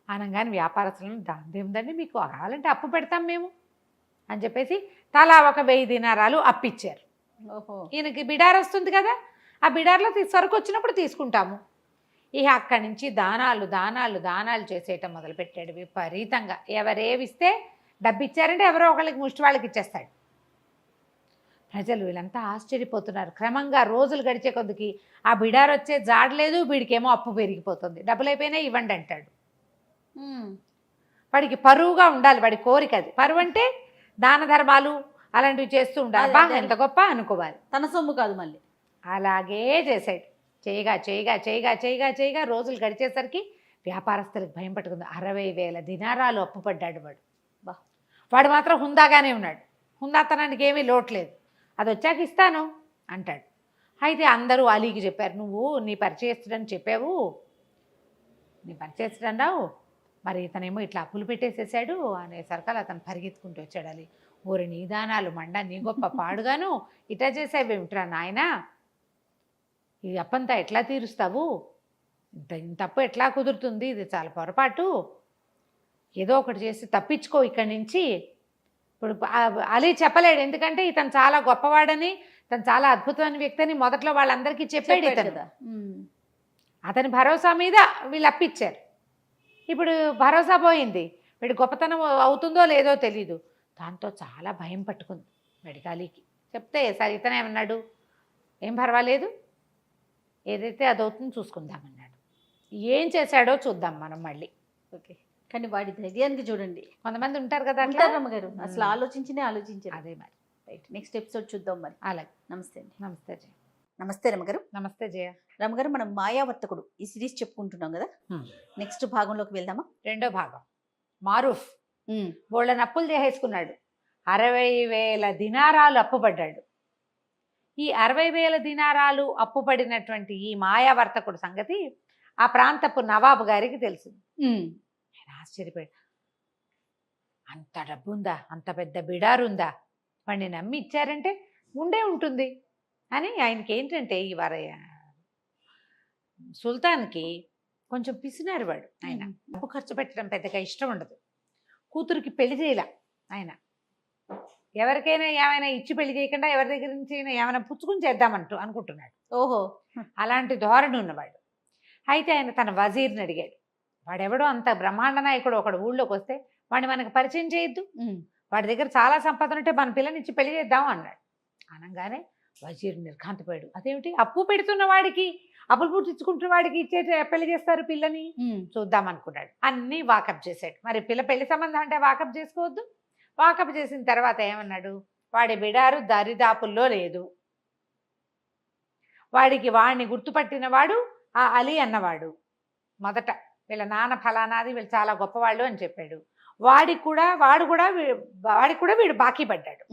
అనగానే వ్యాపారస్తులను దాందేముందండి, మీకు కావాలంటే అప్పు పెడతాం మేము అని చెప్పేసి తలా ఒక 1000 దీనారాలు అప్పిచ్చారు. ఓహో, ఈయనకి బిడార్ వస్తుంది కదా, ఆ బిడార్లో సరుకు వచ్చినప్పుడు తీసుకుంటాము. ఇక అక్కడి నుంచి దానాలు దానాలు దానాలు చేసేయటం మొదలుపెట్టాడు విపరీతంగా. ఎవరేవిస్తే డబ్బు ఇచ్చారంటే ఎవరో ఒకళ్ళకి ముష్టి వాళ్ళకి ఇచ్చేస్తాడు. ప్రజలు వీళ్ళంతా ఆశ్చర్యపోతున్నారు. క్రమంగా రోజులు గడిచే కొద్దికి ఆ బిడార్ వచ్చే జాడలేదు, వీడికేమో అప్పు పెరిగిపోతుంది. డబ్బులు అయిపోయినా ఇవ్వండి అంటాడు. వాడికి పరువుగా ఉండాలి, వాడి కోరిక అది. పరువు అంటే దాన ధర్మాలు అలాంటివి చేస్తూ ఉండాలి, బాగా ఎంత గొప్ప అనుకోవాలి, తన సొమ్ము కాదు మళ్ళీ. అలాగే చేశాడు. చేయగా చేయగా చేయగా చేయగా చేయగా రోజులు గడిచేసరికి వ్యాపారస్తులకు భయం పట్టుకుంది. 60,000 దినారాలు అప్పు పడ్డాడు వాడు. వాడు మాత్రం హుందాగానే ఉన్నాడు. హుందాతనానికి ఏమీ లోట్లేదు. అది వచ్చాక ఇస్తాను అంటాడు. అయితే అందరూ అలీకి చెప్పారు, నువ్వు నీ పరిచయస్తుడని చెప్పావు, నీ పరిచయస్తుడన్నావు, మరి ఇతనేమో ఇట్లా అప్పులు పెట్టేసేసాడు అనేసరికల్ అతను పరిగెత్తుకుంటూ వచ్చాడు. అలీ, ఊరి నీ దానాలు మండ, నీ గొప్ప పాడుగాను ఇట్లా చేసావేమిట్రా నాయనా, ఈ అప్పంతా ఎట్లా తీరుస్తావు, ఇంత అప్పు ఎట్లా కుదురుతుంది, ఇది చాలా పొరపాటు, ఏదో ఒకటి చేసి తప్పించుకో ఇక్కడి నుంచి. ఇప్పుడు అలీ చెప్పలేడు, ఎందుకంటే ఇతను చాలా గొప్పవాడని, తను చాలా అద్భుతమైన వ్యక్తి అని మొదట్లో వాళ్ళందరికీ చెప్పాడు ఇతను. అతని భరోసా మీద వీళ్ళు అప్పిచ్చారు. ఇప్పుడు భరోసా పోయింది, వీడి గొప్పతనం అవుతుందో లేదో తెలీదు. దాంతో చాలా భయం పట్టుకుంది వీడికి. అలీకి చెప్తే సరే ఇతనేమన్నాడు, ఏం పర్వాలేదు, ఏదైతే అదవుతుందో చూసుకుందామన్నాడు. ఏం చేశాడో చూద్దాం మనం మళ్ళీ. ఓకే, కానీ వాడి ధైర్యానికి చూడండి. కొంతమంది ఉంటారు కదా అట్లా. రమ్మగారు అసలు ఆలోచించారు. అదే మరి. రైట్, నెక్స్ట్ ఎపిసోడ్ చూద్దాం మరి. అలాగే. నమస్తే అండి. నమస్తే జయ. నమస్తే రమ్మగారు. నమస్తే జయ. రమ్మగారు, మనం మాయావర్తకుడు ఈ సిరీస్ చెప్పుకుంటున్నాం కదా, నెక్స్ట్ భాగంలోకి వెళ్దామా? రెండో భాగం. మారూఫ్ బోళ్ళని అప్పులు చేసేసుకున్నాడు. 60,000 దినారాలు అప్పుపడ్డాడు. ఈ 60,000 దినారాలు అప్పుపడినటువంటి ఈ మాయావర్తకుడు సంగతి ఆ ప్రాంతపు నవాబు గారికి తెలిసింది. ఆయన ఆశ్చర్యపోయాడు. అంత డబ్బుందా, అంత పెద్ద బిడారుందా, వాడిని నమ్మి ఇచ్చారంటే ఉండే ఉంటుంది అని. ఆయనకి ఏంటంటే ఈ సుల్తాన్కి కొంచెం పిసినారు వాడు. ఆయన డబ్బు ఖర్చు పెట్టడం పెద్దగా ఇష్టం ఉండదు. కూతురికి పెళ్లి చేయాల ఆయన. ఎవరికైనా ఏమైనా ఇచ్చి పెళ్లి చేయకుండా ఎవరి దగ్గర నుంచి ఏమైనా పుచ్చుకుని చేద్దామంటూ అనుకుంటున్నాడు. ఓహో, అలాంటి ధోరణి ఉన్నవాడు. అయితే ఆయన తన వజీర్ని అడిగాడు, వాడెవడో అంత బ్రహ్మాండ నాయకుడు ఒకడు ఊళ్ళోకి వస్తే వాడిని మనకు పరిచయం చేయొద్దు, వాడి దగ్గర చాలా సంపద ఉంటే మన పిల్లనిచ్చి పెళ్లి చేద్దాం అన్నాడు. అనగానే వజీర్ నిర్ఘాంతపోయాడు. అదేమిటి, అప్పు పెడుతున్న వాడికి, అప్పులు పుట్టించుకుంటున్న వాడికి ఇచ్చే పెళ్లి చేస్తారు పిల్లని, చూద్దాం అనుకున్నాడు. అన్నీ వాకప్ చేశాడు. మరి పెళ్లి సంబంధం అంటే వాకప్ చేసుకోవద్దు. వాకప్ చేసిన తర్వాత ఏమన్నాడు, వాడి బిడారు దరిదాపుల్లో లేదు, వాడిని గుర్తుపట్టిన వాడు ఆ అలీ అన్నవాడు. మొదట వీళ్ళ నాన్న ఫలానాది, వీళ్ళు చాలా గొప్పవాళ్ళు అని చెప్పాడు. వాడికి కూడా వీడు బాకీ పడ్డాడు.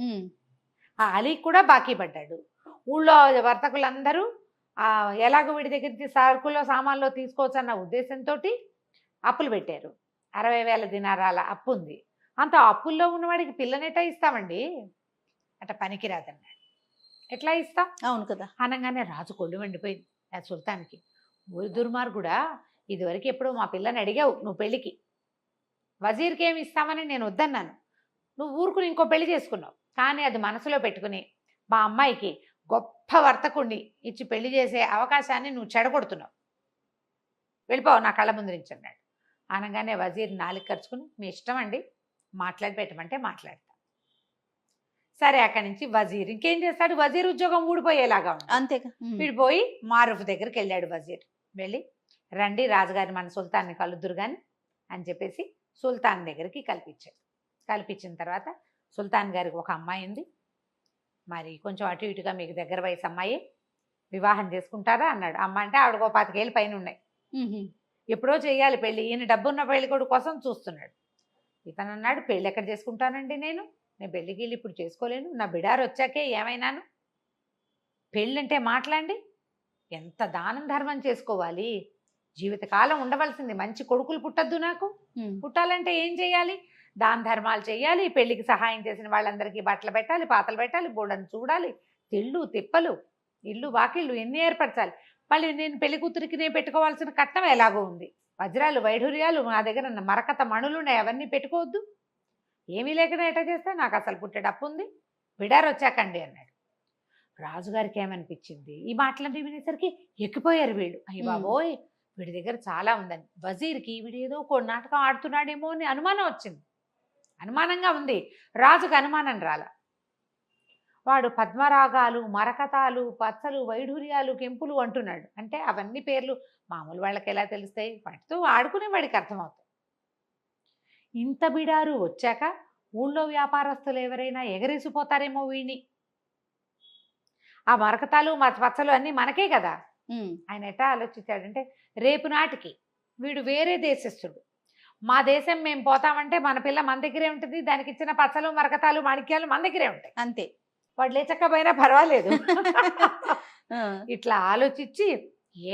ఆ అలీకి కూడా బాకీ పడ్డాడు. ఊళ్ళో వర్తకులందరూ ఎలాగో వీడి దగ్గర నుంచి సరుకుల్లో సామాన్లో తీసుకోవచ్చు అన్న ఉద్దేశంతో అప్పులు పెట్టారు. 60,000 దినారాల అప్పు ఉంది. అంత అప్పుల్లో ఉన్నవాడికి పిల్లనెట్టా ఇస్తామండి, అట్ట పనికిరాదన్నాడు. ఎట్లా ఇస్తాం? అవును కదా. అనగానే రాజు కొళ్ళు వండిపోయింది ఆ సుల్తాన్కి. ఊరి దుర్మార్గుడా, ఇదివరకు ఎప్పుడో మా పిల్లని అడిగావు నువ్వు పెళ్ళికి, వజీర్కి ఏమి ఇస్తామని నేను వద్దన్నాను, నువ్వు ఊరుకుని ఇంకో పెళ్లి చేసుకున్నావు. కానీ అది మనసులో పెట్టుకుని మా అమ్మాయికి గొప్ప వర్తకుణ్ణి ఇచ్చి పెళ్లి చేసే అవకాశాన్ని నువ్వు చెడగొడుతున్నావు, వెళ్ళిపోవు నా కళ్ళ ముందు నుంచి అన్నాడు. అనగానే వజీర్ నాలుగు ఖర్చుకుని మీ ఇష్టం అండి, మాట్లాడి పెట్టమంటే మాట్లాడతా. సరే అక్కడి నుంచి వజీర్ ఇంకేం చేస్తాడు, వజీర్ ఉద్యోగం ఊడిపోయేలాగా ఉంది. అంతేగా. విడిపోయి మారూఫ్ దగ్గరికి వెళ్ళాడు వజీర్. వెళ్ళి రండి రాజుగారి మన సుల్తాన్ని కలుద్దురు కానీ అని చెప్పేసి సుల్తాన్ దగ్గరికి కల్పించాడు. కల్పించిన తర్వాత సుల్తాన్ గారికి ఒక అమ్మాయి ఉంది, మరి కొంచెం అటు ఇటుగా మీకు దగ్గర వయసు అమ్మాయి, వివాహం చేసుకుంటారా అన్నాడు. అమ్మ అంటే ఆవిడకో 25 ఏళ్ళు పైన ఉన్నాయి, ఎప్పుడో చేయాలి పెళ్ళి, ఈయన డబ్బున్న పెళ్లి కొడుకు కోసం చూస్తున్నాడు. ఇతను అన్నాడు పెళ్ళి ఎక్కడ చేసుకుంటానండి, నేను పెళ్ళికి వెళ్ళి ఇప్పుడు చేసుకోలేను, నా బిడారు వచ్చాకే ఏమైనాను, పెళ్ళంటే మాట్లాడండి, ఎంత దానం ధర్మం చేసుకోవాలి, జీవితకాలం ఉండవలసింది, మంచి కొడుకులు పుట్టద్దు నాకు, పుట్టాలంటే ఏం చేయాలి, దాన ధర్మాలు చేయాలి, పెళ్లికి సహాయం చేసిన వాళ్ళందరికీ బట్టలు పెట్టాలి, పాతలు పెట్టాలి, బోడని చూడాలి, తిళ్ళు తిప్పలు, ఇల్లు వాకిళ్ళు ఎన్ని ఏర్పరచాలి, మళ్ళీ నేను పెళ్లి కూతురికి నేను పెట్టుకోవాల్సిన కట్నం ఎలాగో ఉంది, వజ్రాలు వైఢూర్యాలు నా దగ్గర మరకత మణులు ఉన్నాయి, అవన్నీ పెట్టుకోవద్దు, ఏమీ లేకుండా ఎట్లా చేస్తే నాకు అసలు పుట్టేటప్పు ఉంది, బిడారు వచ్చాకండి అన్నాడు. రాజుగారికి ఏమనిపించింది, ఈ మాటలన్నీ వినేసరికి ఎక్కిపోయారు వీళ్ళు, అయ్య బాబోయ్ వీడి దగ్గర చాలా ఉందని. వజీర్కి వీడు ఏదో ఒక నాటకం ఆడుతున్నాడేమో అని అనుమానం వచ్చింది, అనుమానంగా ఉంది. రాజుకు అనుమానం రాల. వాడు పద్మరాగాలు, మరకతాలు, పచ్చలు, వైఢూర్యాలు, కెంపులు అంటున్నాడు. అంటే అవన్నీ పేర్లు మామూలు వాళ్ళకి ఎలా తెలుస్తాయి, వాటితో ఆడుకునే వాడికి అర్థమవుతాయి. ఇంత బిడారు వచ్చాక ఊళ్ళో వ్యాపారస్తులు ఎవరైనా ఎగరేసిపోతారేమో వీణి, ఆ మరకతాలు పచ్చలు అన్నీ మనకే కదా. ఆయన ఎట్టా ఆలోచించాడంటే రేపు నాటికి వీడు వేరే దేశస్థుడు, మా దేశం మేము పోతామంటే మన పిల్ల మన దగ్గరే ఉంటుంది, దానికి ఇచ్చిన పచ్చలు మరకతాలు మాణిక్యాలు మన దగ్గరే ఉంటాయి, అంతే, వాడు లేచక్కపోయినా పర్వాలేదు. ఇట్లా ఆలోచించి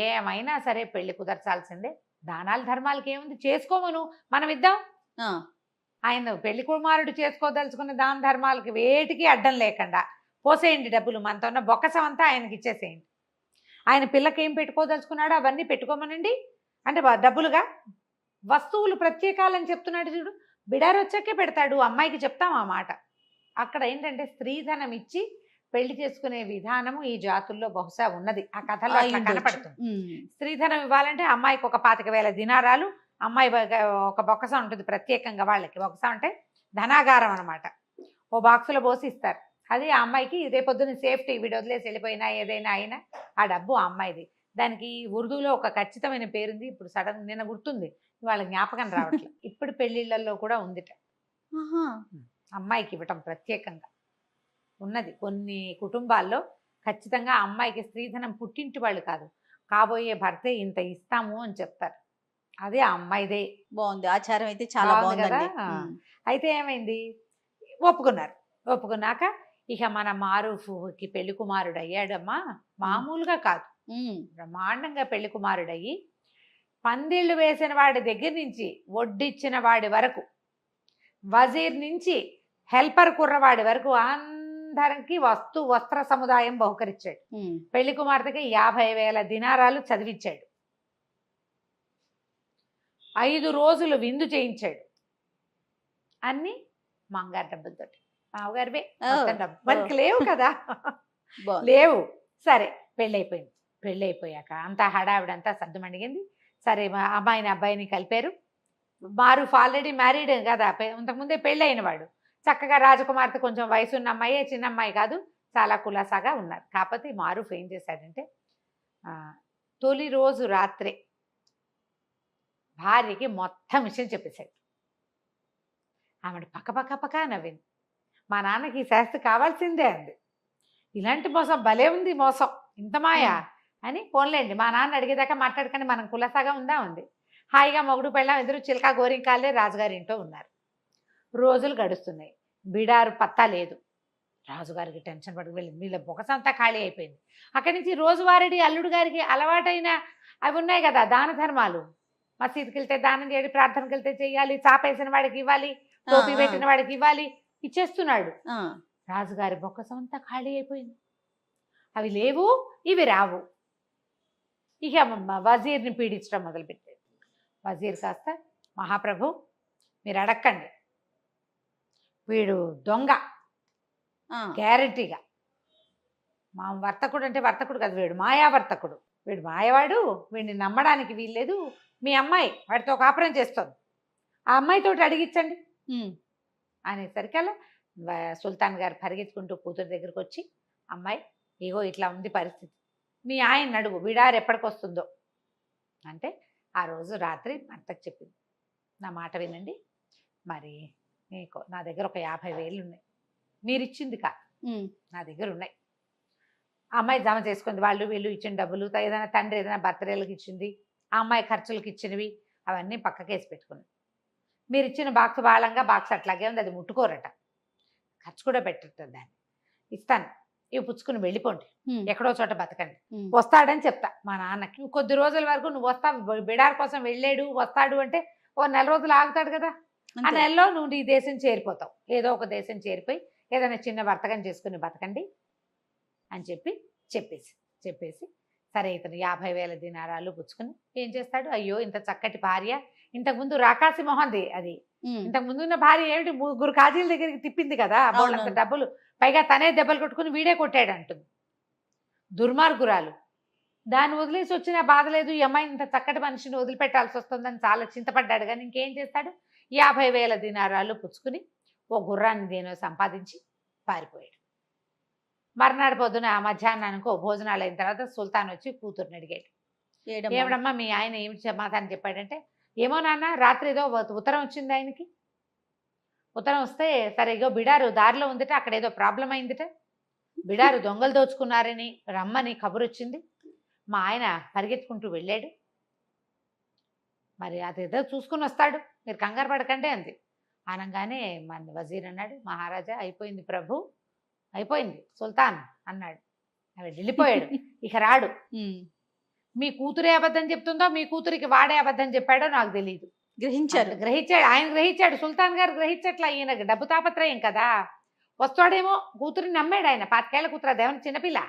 ఏమైనా సరే పెళ్లి కుదర్చాల్సిందే, దానాలు ధర్మాలకి ఏముంది చేసుకోమను మనం ఇద్దాం, ఆయన పెళ్లి కుమారుడు చేసుకోదలుచుకున్న దాన ధర్మాలకి వేటికి అడ్డం లేకుండా పోసేయండి, డబ్బులు మనతో ఉన్న బొక్కసం అంతా ఆయనకి ఇచ్చేసేయండి, ఆయన పిల్లకి ఏం పెట్టుకోదలుచుకున్నాడో అవన్నీ పెట్టుకోమనండి, అంటే డబ్బులుగా వస్తువులు ప్రత్యేకాలని చెప్తున్నాడు చూడు, బిడారు వచ్చాకే పెడతాడు, అమ్మాయికి చెప్తాం ఆ మాట. అక్కడ ఏంటంటే స్త్రీధనం ఇచ్చి పెళ్లి చేసుకునే విధానము ఈ జాతుల్లో బహుశా ఉన్నది, ఆ కథలో కనపడుతుంది. స్త్రీధనం ఇవ్వాలంటే అమ్మాయికి ఒక 25,000 దినారాలు, అమ్మాయి ఒక బొక్కసం ఉంటుంది ప్రత్యేకంగా, వాళ్ళకి బొక్కసం అంటే ధనాగారం అనమాట, ఓ బాక్సులో పోసి ఇస్తారు, అది ఆ అమ్మాయికి రేపొద్దున సేఫ్టీ, వీడు వదిలేసి వెళ్ళిపోయినా ఏదైనా అయినా ఆ డబ్బు ఆ అమ్మాయిది. దానికి ఉర్దూలో ఒక ఖచ్చితమైన పేరుంది, ఇప్పుడు సడన్ నిన్న గుర్తుంది, వాళ్ళ జ్ఞాపకం రావట్లేదు. ఇప్పుడు పెళ్లిళ్లలో కూడా ఉందిట, అమ్మాయికి ఇవ్వటం ప్రత్యేకంగా ఉన్నది. కొన్ని కుటుంబాల్లో ఖచ్చితంగా అమ్మాయికి స్త్రీధనం పుట్టింటి వాళ్ళు కాదు, కాబోయే భర్తే ఇంత ఇస్తాము అని చెప్తారు, అదే ఆ అమ్మాయిదే. బాగుంది, ఆచారం అయితే చాలా బాగుంది కదా. అయితే ఏమైంది, ఒప్పుకున్నారు. ఒప్పుకున్నాక ఇక మన మారూఫ్కి పెళ్లి కుమారుడు అయ్యాడమ్మా, మామూలుగా కాదు, బ్రహ్మాండంగా పెళ్లి కుమారుడయ్యి పందిళ్ళు వేసిన వాడి దగ్గర నుంచి వడ్డిచ్చిన వాడి వరకు, వజీర్ నుంచి హెల్పర్ కుర్రవాడి వరకు అందరికి వస్త్ర సముదాయం బహుకరించాడు. పెళ్లి కుమార్తెకి 50,000 దినారాలు చదివించాడు, 5 రోజులు విందు చేయించాడు, అన్ని మంగారు డబ్బులతో, మామగారివే డబ్బు, మనకి లేవు కదా, లేవు. సరే పెళ్ళైపోయింది. పెళ్ళైపోయాక అంతా హడావిడంతా సర్దుమణిగింది. సరే అమ్మాయిని అబ్బాయిని కలిపారు. మారూఫ్ ఆల్రెడీ మ్యారీడ్ కదా, ఇంతకుముందే పెళ్ళి అయిన వాడు, చక్కగా రాజకుమార్తె కొంచెం వయసు ఉన్న అమ్మాయి, చిన్న అమ్మాయి కాదు, చాలా కులాసాగా ఉన్నారు. కాకపోతే మారూఫ్ ఏం చేశాడంటే తొలి రోజు రాత్రే భార్యకి మొత్తం విషయం చెప్పేశాడు. ఆమె పక్క నవ్వింది. మా నాన్నకి ఈ శాస్త్రి కావాల్సిందే అంది. ఇలాంటి మోసం భలే ఉంది, మోసం ఇంత మాయా అని. పోన్లేండి మా నాన్న అడిగేదాకా మాట్లాడుకొని మనం కులాసాగా ఉందా ఉంది. హాయిగా మొగుడు పెళ్ళాం ఎదురు చిలకా గోరింకాలే రాజుగారి ఇంట్లో ఉన్నారు. రోజులు గడుస్తున్నాయి, బిడారు పత్తా లేదు. రాజుగారికి టెన్షన్ పడుకు వెళ్ళింది, వీళ్ళ బొకసంతా ఖాళీ అయిపోయింది. అక్కడి నుంచి రోజువారీ అల్లుడు గారికి అలవాటైన అవి ఉన్నాయి కదా, దాన ధర్మాలు. మసీదుకి వెళ్తే దానం చేయాలి, ప్రార్థనకి వెళ్తే చెయ్యాలి, చాపేసిన వాడికి ఇవ్వాలి, టోపీ పెట్టిన వాడికి ఇవ్వాలి, ఇచ్చేస్తున్నాడు. రాజుగారి బొక్కసం అంతా ఖాళీ అయిపోయింది. అవి లేవు, ఇవి రావు. ఇక వజీర్ని పీడించడం మొదలుపెట్టాడు. వజీర్ కాస్త, మహాప్రభు మీరు అడక్కండి, వీడు దొంగ గ్యారెంటీగా. మా వర్తకుడు అంటే వర్తకుడు కాదు, వీడు మాయావర్తకుడు, వీడు మాయవాడు, వీడిని నమ్మడానికి వీల్లేదు. మీ అమ్మాయి వాడితో కాపురం చేస్తుంది, ఆ అమ్మాయితోటి అడిగించండి అనేసరికల్లా సుల్తాన్ గారు పరిగెత్తుకుంటూ కూతురు దగ్గరికి వచ్చి, అమ్మాయి ఇగో ఇట్లా ఉంది పరిస్థితి, మీ ఆయన అడుగు బిడారు ఎప్పటికి వస్తుందో అంటే, ఆ రోజు రాత్రి భర్తకు చెప్పింది, నా మాట వినండి, మరి మీకు నా దగ్గర ఒక 50,000 ఉన్నాయి, మీరు ఇచ్చింది కాదు, నా దగ్గర ఉన్నాయి. ఆ అమ్మాయి జమ చేసుకుంది, వాళ్ళు వీళ్ళు ఇచ్చిన డబ్బులు, ఏదైనా తండ్రి ఏదైనా బర్త్డేలకు ఇచ్చింది, ఆ అమ్మాయి ఖర్చులకు ఇచ్చినవి అవన్నీ పక్కకేసి పెట్టుకుని, మీరు ఇచ్చిన బాక్స్ బాళంగా బాక్స్ అట్లాగే ఉంది, అది ముట్టుకోరట, ఖర్చు కూడా పెట్టట్టు, దాన్ని ఇస్తాను, ఇవి పుచ్చుకుని వెళ్ళిపోండి, ఎక్కడో చోట బతకండి, వస్తాడని చెప్తా మా నాన్నకి. కొద్ది రోజుల వరకు నువ్వు వస్తావు, బిడార్ కోసం వెళ్ళాడు వస్తాడు అంటే ఓ నెల రోజులు ఆగుతాడు కదా, ఆ నెలలో నువ్వు నీ దేశం చేరిపోతావు, ఏదో ఒక దేశం చేరిపోయి ఏదైనా చిన్న వర్తకం చేసుకుని బతకండి అని చెప్పేసి సరే ఇతను 50,000 దినారాలు పుచ్చుకుని ఏం చేస్తాడు, అయ్యో ఇంత చక్కటి భార్య, ఇంతకుముందు రాకాసి మొహంది అది, ఇంతకుముందు ఉన్న భార్య ఏమిటి 3 కాజీల దగ్గరికి తిప్పింది కదా, వాళ్ళంత డబ్బులు, పైగా తనే దెబ్బలు కొట్టుకుని వీడే కొట్టాడు అంటుంది, దుర్మార్గురాలు. దాన్ని వదిలేసి వచ్చినా బాధ లేదు, ఈ అమ్మాయి ఇంత చక్కటి మనిషిని వదిలిపెట్టాల్సి వస్తుందని చాలా చింతపడ్డాడు. కానీ ఇంకేం చేస్తాడు, 50,000 దినారాలు పుచ్చుకుని ఓ గుర్రాన్ని దేనో సంపాదించి పారిపోయాడు. మర్నాడు పొద్దున మధ్యాహ్నానికి భోజనాలు అయిన తర్వాత సుల్తాన్ వచ్చి కూతుర్ని అడిగాడు, ఏమిడమ్మా మీ ఆయన ఏమిటి సమాధానం చెప్పాడంటే, ఏమో నాన్న రాత్రి ఏదో ఉత్తరం వచ్చింది ఆయనకి, ఉత్తరం వస్తే సరే ఇగో బిడారు దారిలో ఉందిట, అక్కడ ఏదో ప్రాబ్లం అయిందిట, బిడారు దొంగలు దోచుకున్నారని రమ్మని కబురు వచ్చింది, మా ఆయన పరిగెత్తుకుంటూ వెళ్ళాడు, మరి అదేదో చూసుకుని వస్తాడు, మీరు కంగారు పడకండి అంది. అనగానే మన వజీర్ అన్నాడు, మహారాజా అయిపోయింది ప్రభు, అయిపోయింది సుల్తాన్ అన్నాడు, అవి వెళ్ళిపోయాడు, ఇక రాడు. మీ కూతురే అబద్ధం చెప్తుందో మీ కూతురికి వాడే అబద్ధం చెప్పాడో నాకు తెలియదు. గ్రహించాడు ఆయన, గ్రహించాడు సుల్తాన్ గారు, గ్రహించట్లా, ఈయనకు డబ్బు తాపత్రయం కదా, వస్తాడేమో కూతురిని నమ్మాడు ఆయన, 25 ఏళ్ల కూతురు, అదేమన్నా చిన్నపిల్ల,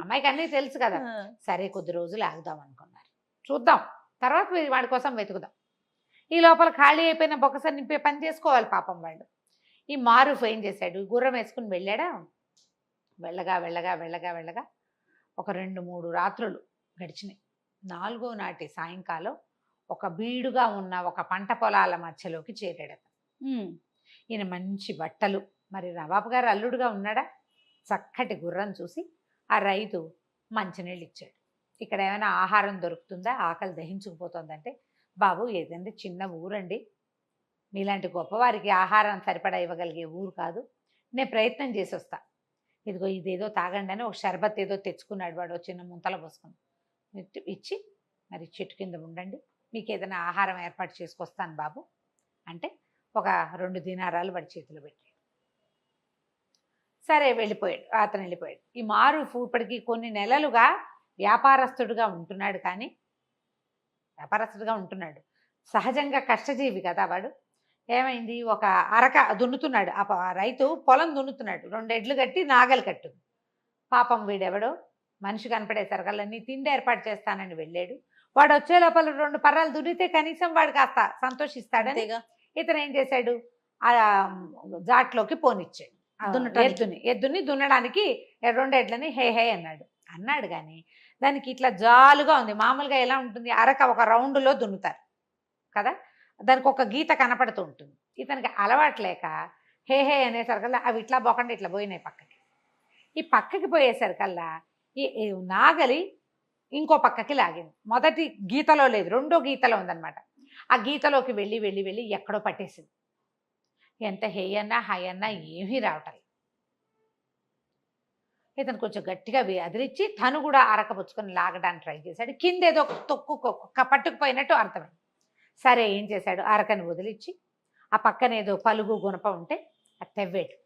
అమ్మాయికి అన్నీ తెలుసు కదా. సరే కొద్ది రోజులు ఆగుదాం అనుకున్నారు, చూద్దాం తర్వాత వాడి కోసం వెతుకుదాం, ఈ లోపల ఖాళీ అయిపోయిన బొక్కసారి నింపే పని చేసుకోవాలి పాపం వాళ్ళు. ఈ మారూఫ్ ఏం చేశాడు, గుర్రం వేసుకుని వెళ్ళాడా, వెళ్ళగా వెళ్ళగా వెళ్ళగా వెళ్ళగా ఒక 2-3 రాత్రులు గడిచినాయి. 4వ నాటి సాయంకాలం ఒక బీడుగా ఉన్న ఒక పంట పొలాల మధ్యలోకి చేరాడు. ఈయన మంచి బట్టలు, మరి నవాబు గారు అల్లుడుగా ఉన్నాడా, చక్కటి గుర్రం చూసి ఆ రైతు మంచినీళ్ళు ఇచ్చాడు. ఇక్కడ ఏమైనా ఆహారం దొరుకుతుందా, ఆకలి దహించుకుపోతుందంటే, బాబు ఏదంటే చిన్న ఊరండి, మీలాంటి గొప్పవారికి ఆహారం సరిపడా ఇవ్వగలిగే ఊరు కాదు, నేను ప్రయత్నం చేసి వస్తా, ఇదిగో ఇదేదో తాగండి అని ఒక షర్బత్ ఏదో తెచ్చుకున్నాడు వాడు, చిన్న ముంతల పోసుకుని ఇచ్చి, మరి చెట్టు కింద ఉండండి, మీకు ఏదైనా ఆహారం ఏర్పాటు చేసుకొస్తాను బాబు అంటే ఒక 2 దినారాలు వాడి చేతిలో పెట్టాడు. సరే వెళ్ళిపోయాడు, అతను వెళ్ళిపోయాడు. ఈ మారూఫ్ ఇప్పటికి కొన్ని నెలలుగా వ్యాపారస్తుడుగా ఉంటున్నాడు, కానీ వ్యాపారస్తుడుగా ఉంటున్నాడు, సహజంగా కష్టజీవి కదా వాడు. ఏమైంది, ఒక అరక దున్నుతున్నాడు, ఆ రైతు పొలం దున్నుతున్నాడు, 2 ఎడ్లు కట్టి నాగలి కట్టు. పాపం వీడెవడో మనిషి కనపడేసరికల్లా నీ తిండి ఏర్పాటు చేస్తానని వెళ్ళాడు. వాడు వచ్చే లోపల 2 పర్రాలు దున్నితే కనీసం వాడు కాస్త సంతోషిస్తాడని ఇతను ఏం చేశాడు, ఆ జాట్లోకి పోనిచ్చాడు, ఎద్దుని దున్నడానికి 2 ఎడ్లని హే హే అన్నాడు కానీ దానికి ఇట్లా జాలుగా ఉంది. మామూలుగా ఎలా ఉంటుంది, అరక ఒక రౌండ్లో దున్నుతారు కదా, దానికి ఒక గీత కనపడుతూ ఉంటుంది. ఇతనికి అలవాట్లేక హే హే అనేసరికల్లా అవి ఇట్లా పోకుండా ఇట్లా పోయినాయి పక్కకి. ఈ పక్కకి పోయేసరికల్లా ఈ నాగలి ఇంకో పక్కకి లాగింది, మొదటి గీతలో లేదు, 2వ గీతలో ఉందన్నమాట. ఆ గీతలోకి వెళ్ళి వెళ్ళి వెళ్ళి ఎక్కడో పట్టేసింది. ఎంత హే అన్నా హాయ్ అన్నా ఏమీ రావటం. ఇతను కొంచెం గట్టిగా అదిరిచ్చి తను కూడా అరక పుచ్చుకొని లాగడానికి ట్రై చేశాడు. కింద ఏదో పట్టుకుపోయినట్టు అర్థమైంది. సరే ఏం చేశాడు, అరకని వదిలిచ్చి ఆ పక్కన ఏదో పలుగు గుణప ఉంటే అది తవ్వాడు.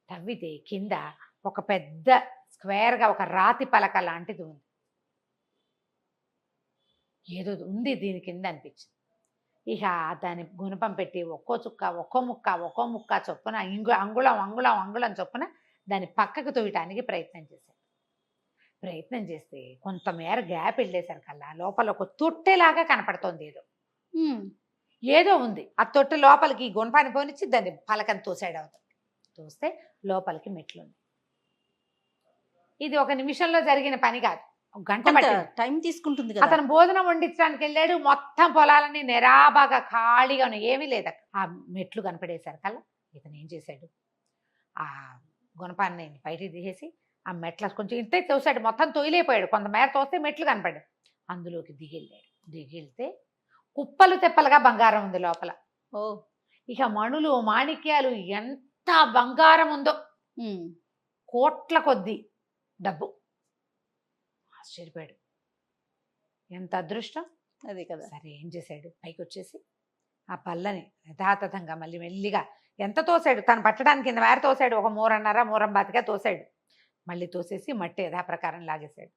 తవ్వితే కింద ఒక పెద్ద స్క్వేర్గా ఒక రాతి పలక లాంటిది ఉంది. ఏదో ఉంది దీని కింద అనిపించింది. ఇక దాని గుణపం పెట్టి ఒక్కో చుక్క ఒక్కో ముక్క చొప్పున అంగుళం చొప్పున దాన్ని పక్కకు తోయటానికి ప్రయత్నం చేశాడు. ప్రయత్నం చేస్తే కొంతమేర గ్యాప్ వెళ్ళేసరికల్లా లోపల ఒక తొట్టెలాగా కనపడుతోంది. ఏదో ఉంది. ఆ తొట్టె లోపలికి ఈ గుణపాన్ని పోనిచ్చి దాన్ని పలకని తోసాడు. అవుతాడు తోస్తే లోపలికి మెట్లుంది. ఇది ఒక నిమిషంలో జరిగిన పని కాదు, ఒక గంట టైం తీసుకుంటుంది కదా. అతను భోజనం వండించడానికి వెళ్ళాడు. మొత్తం పొలాలన్నీ నిరాబాగా ఖాళీగా ఉన్నాయి, ఏమీ లేదు. ఆ మెట్లు కనపడేసరికల్లా ఇతను ఏం చేశాడు, ఆ గుణపాన్ని బయటికి తీసేసి ఆ మెట్ల కొంచెం ఇంతే తోసాడు. మొత్తం తొయిలేపోయాడు. కొంతమేర తోస్తే మెట్లు కనపడ్డాడు. అందులోకి దిగిళ్ళాడు. దిగిళ్తే కుప్పలు తెప్పలుగా బంగారం ఉంది లోపల. ఇక మణులు మాణిక్యాలు ఎంత బంగారం ఉందో, కోట్ల కొద్దీ డబ్బు. ఆశ్చర్యపోయాడు. ఎంత అదృష్టం అదే కదా. సరే ఏం చేశాడు, పైకి వచ్చేసి ఆ పల్లని యథాతథంగా మళ్ళీ మెల్లిగా ఎంత తోసాడు, తను పట్టడానికి కింద మేర తోసాడు. ఒక మూరం బాతిగా తోసాడు. మళ్ళీ తోసేసి మట్టి యథాప్రకారం లాగేశాడు.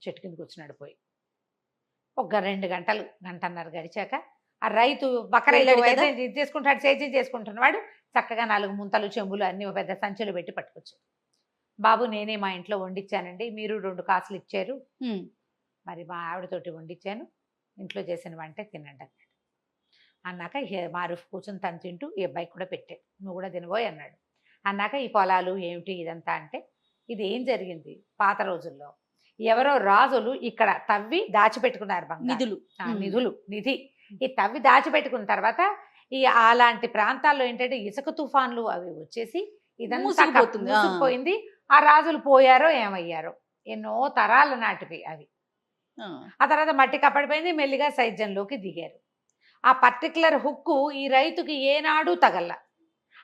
చెట్టు కిందకి వచ్చినాడు. పోయి ఒక 2 గంటలు గంటన్నర గడిచాక ఆ రైతు బకర ఇది చేసుకుంటాడు, సేద్యం చేసుకుంటున్నవాడు చక్కగా 4 ముంతలు చెంబులు అన్ని పెద్ద సంచులు పెట్టి పట్టుకొచ్చాడు. బాబు నేనే మా ఇంట్లో వండించానండి, మీరు 2 కాసులు ఇచ్చారు, మరి మా ఆవిడతోటి వండించాను, ఇంట్లో చేసిన వంటే తినండి అన్నాడు. అన్నాక మారుఫ్ కూర్చొని తను తింటూ ఈ అబ్బాయికి కూడా పెట్టాడు. నువ్వు కూడా తినబోయి అన్నాడు. అన్నాక ఈ పొలాలు ఏమిటి ఇదంతా అంటే, ఇది ఏం జరిగింది, పాత రోజుల్లో ఎవరో రాజులు ఇక్కడ తవ్వి దాచిపెట్టుకున్నారు నిధి. ఈ తవ్వి దాచిపెట్టుకున్న తర్వాత ఈ అలాంటి ప్రాంతాల్లో ఏంటంటే ఇసుక తుఫాన్లు అవి వచ్చేసి ఇదంతా మూసుకుపోయింది. ఆ రాజులు పోయారో ఏమయ్యారో, ఎన్నో తరాల నాటివి అవి. ఆ తర్వాత మట్టి కప్పడిపోయింది. మెల్లిగా సైద్యంలోకి దిగారు. ఆ పర్టికులర్ హుక్కు ఈ రైతుకి ఏనాడు తగల.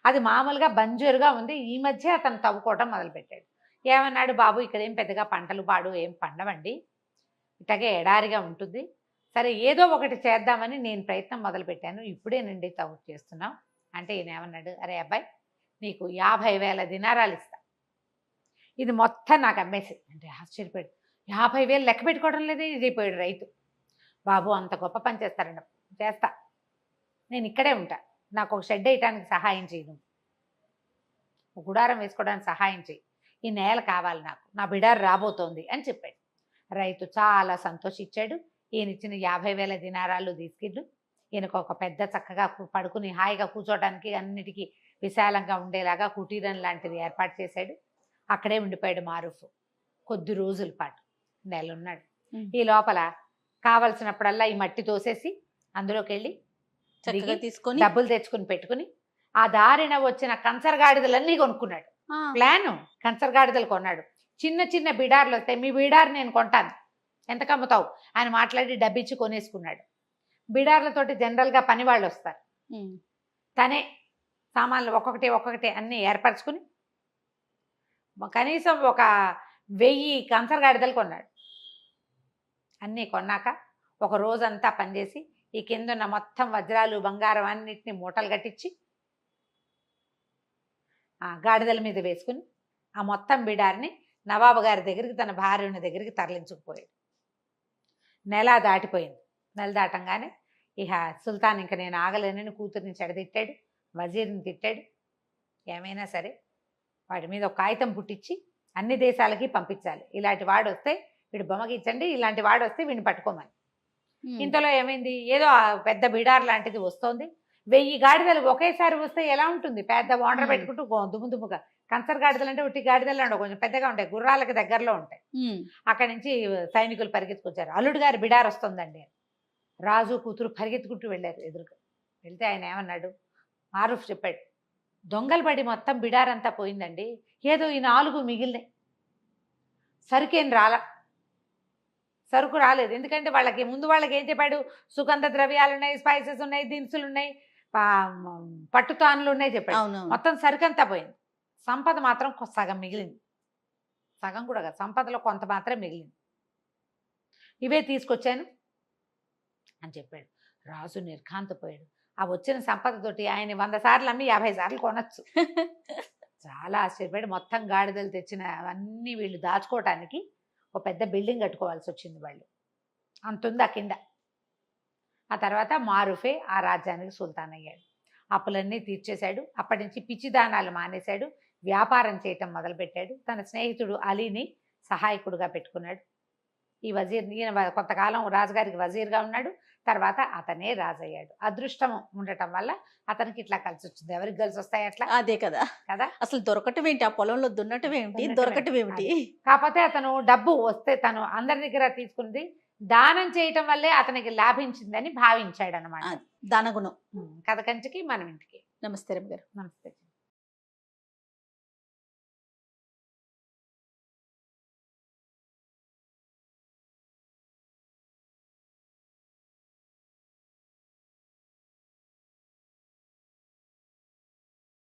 అది మామూలుగా బంజరుగా ఉంది. ఈ మధ్య అతను తవ్వుకోవటం మొదలుపెట్టాడు. ఏమన్నాడు, బాబు ఇక్కడ ఏం పెద్దగా పంటలు పాడు ఏం పండవండి, ఇట్లాగే ఎడారిగా ఉంటుంది, సరే ఏదో ఒకటి చేద్దామని నేను ప్రయత్నం మొదలుపెట్టాను, ఇప్పుడేనండి తవ్వు చేస్తున్నాం అంటే ఈయన ఏమన్నాడు, అరే అబ్బాయి నీకు 50,000 దినారాలు ఇస్తా, ఇది మొత్తం నాకు అమ్మేసి అంటే. ఆశ్చర్యపోయాడు. 50,000 లెక్క పెట్టుకోవడం లేదే ఇదిపోయాడు రైతు. బాబు అంత గొప్ప పని చేస్తారండి, చేస్తా, నేను ఇక్కడే ఉంటా, నాకు ఒక షెడ్ వేయటానికి సహాయం చేయను, ఒక గుడారం వేసుకోవడానికి సహాయం చేయి, ఈ నేల కావాలి నాకు, నా బిడారు రాబోతోంది అని చెప్పాడు. రైతు చాలా సంతోషించాడు. ఈయన ఇచ్చిన 50,000 దినారాలు తీసుకెళ్ళు ఈయనకు ఒక పెద్ద చక్కగా పడుకుని హాయిగా కూర్చోవడానికి అన్నిటికీ విశాలంగా ఉండేలాగా కుటీరం లాంటిది ఏర్పాటు చేశాడు. అక్కడే ఉండిపోయాడు మారూఫ్ కొద్ది రోజుల పాటు, నెలన్నాడు. ఈ లోపల కావలసినప్పుడల్లా ఈ మట్టి తోసేసి అందులోకి వెళ్ళి తీసుకొని డబ్బులు తెచ్చుకుని పెట్టుకుని ఆ దారిన వచ్చిన కంచరగాడిదలన్నీ కొనుక్కున్నాడు. ప్లాను కంచరగాడిదలు కొన్నాడు. చిన్న చిన్న బిడార్లు వస్తాయి, మీ బిడారు నేను కొంటాను, ఎంత కమ్ముతావు అని మాట్లాడి డబ్బిచ్చి కొనేసుకున్నాడు. బిడార్లతోటి జనరల్గా పని వాళ్ళు వస్తారు. తనే సామాన్లు ఒక్కొక్కటి అన్నీ ఏర్పరచుకుని కనీసం ఒక 1000 కంచరగాడిదలు కొన్నాడు. అన్నీ కొన్నాక ఒక రోజంతా పనిచేసి ఈ కింద ఉన్న మొత్తం వజ్రాలు బంగారం అన్నిటిని మూటలు కట్టించి ఆ గాడిదల మీద వేసుకుని ఆ మొత్తం బిడారిని నవాబు గారి దగ్గరికి తన భార్య ఉన్న దగ్గరికి తరలించుకుపోయాడు. నెల దాటిపోయింది. నెల దాటంగానే ఇక సుల్తాన్ ఇంక నేను ఆగలేనని కూతురిని చెడదిట్టాడు, వజీర్ని తిట్టాడు. ఏమైనా సరే వాడి మీద ఒక కాగితం పుట్టించి అన్ని దేశాలకి పంపించాలి, ఇలాంటి వాడు వస్తే వీడు బొమ్మకిచ్చండి, ఇలాంటి వాడు వస్తే వీడిని పట్టుకోమని. ఇంతలో ఏమైంది, ఏదో పెద్ద బిడార్ లాంటిది వస్తోంది. 1000 గాడిదలు ఒకేసారి వస్తే ఎలా ఉంటుంది, పెద్ద వాండర్ పెట్టుకుంటూ దుమ్ముగా. కంచర్ గాడిదలు అంటే ఉట్టి గాడిదలు ఉండవు, కొంచెం పెద్దగా ఉంటాయి, గుర్రాలకి దగ్గరలో ఉంటాయి. అక్కడి నుంచి సైనికులు పరిగెత్తుకొచ్చారు. అల్లుడు గారి బిడార్ వస్తుందండి. రాజు కూతురు పరిగెత్తుకుంటూ వెళ్ళారు. ఎదురుగా వెళ్తే ఆయన ఏమన్నాడు, మారూఫ్ చెప్పాడు, దొంగలు పడి మొత్తం బిడారంతా పోయిందండి, ఏదో ఈ 4 మిగిలినాయి, సరుకేం సరుకు రాలేదు. ఎందుకంటే వాళ్ళకి ముందు వాళ్ళకి ఏం చెప్పాడు, సుగంధ ద్రవ్యాలు ఉన్నాయి, స్పైసెస్ ఉన్నాయి, దినుసులు ఉన్నాయి, పట్టుతానులు ఉన్నాయి చెప్పాడు. మొత్తం సరుకంతా పోయింది, సంపద మాత్రం సగం మిగిలింది. సగం కూడా కాదు, సంపదలో కొంత మాత్రం మిగిలింది, ఇవే తీసుకొచ్చాను అని చెప్పాడు. రాజు నిర్ఘాంతపోయాడు. ఆ వచ్చిన సంపదతోటి ఆయన 100 సార్లు అమ్మి 50 సార్లు కొనొచ్చు. చాలా ఆశ్చర్యపడి మొత్తం గాడిదలు తెచ్చిన అవన్నీ వీళ్ళు దాచుకోవటానికి ఒక పెద్ద బిల్డింగ్ కట్టుకోవాల్సి వచ్చింది వాళ్ళు. అంతుంది ఆ కింద. ఆ తర్వాత మారుఫే ఆ రాజ్యానికి సుల్తాన్ అయ్యాడు. అప్పులన్నీ తీర్చేశాడు. అప్పటి నుంచి పిచ్చిదానాలు మానేశాడు. వ్యాపారం చేయటం మొదలుపెట్టాడు. తన స్నేహితుడు అలీని సహాయకుడుగా పెట్టుకున్నాడు. ఈ వజీర్ ఈయన కొంతకాలం రాజుగారికి వజీర్గా ఉన్నాడు. తర్వాత అతనే రాజయ్యాడు. అదృష్టం ఉండటం వల్ల అతనికి ఇట్లా కలిసి వచ్చింది. ఎవరికి కలిసి వస్తాయి అట్లా అదే కదా కదా. అసలు దొరకటం ఏంటి, ఆ పొలంలో దున్నటం ఏమిటి, దొరకటం ఏమిటి. కాకపోతే అతను డబ్బు వస్తే తను అందరి దగ్గర తీసుకుంది దానం చేయటం వల్లే అతనికి లాభించిందని భావించాడు అనమాట. దానగుణం. కథ కంచికి మనం ఇంటికి. నమస్తే రమ్య గారు. నమస్తే.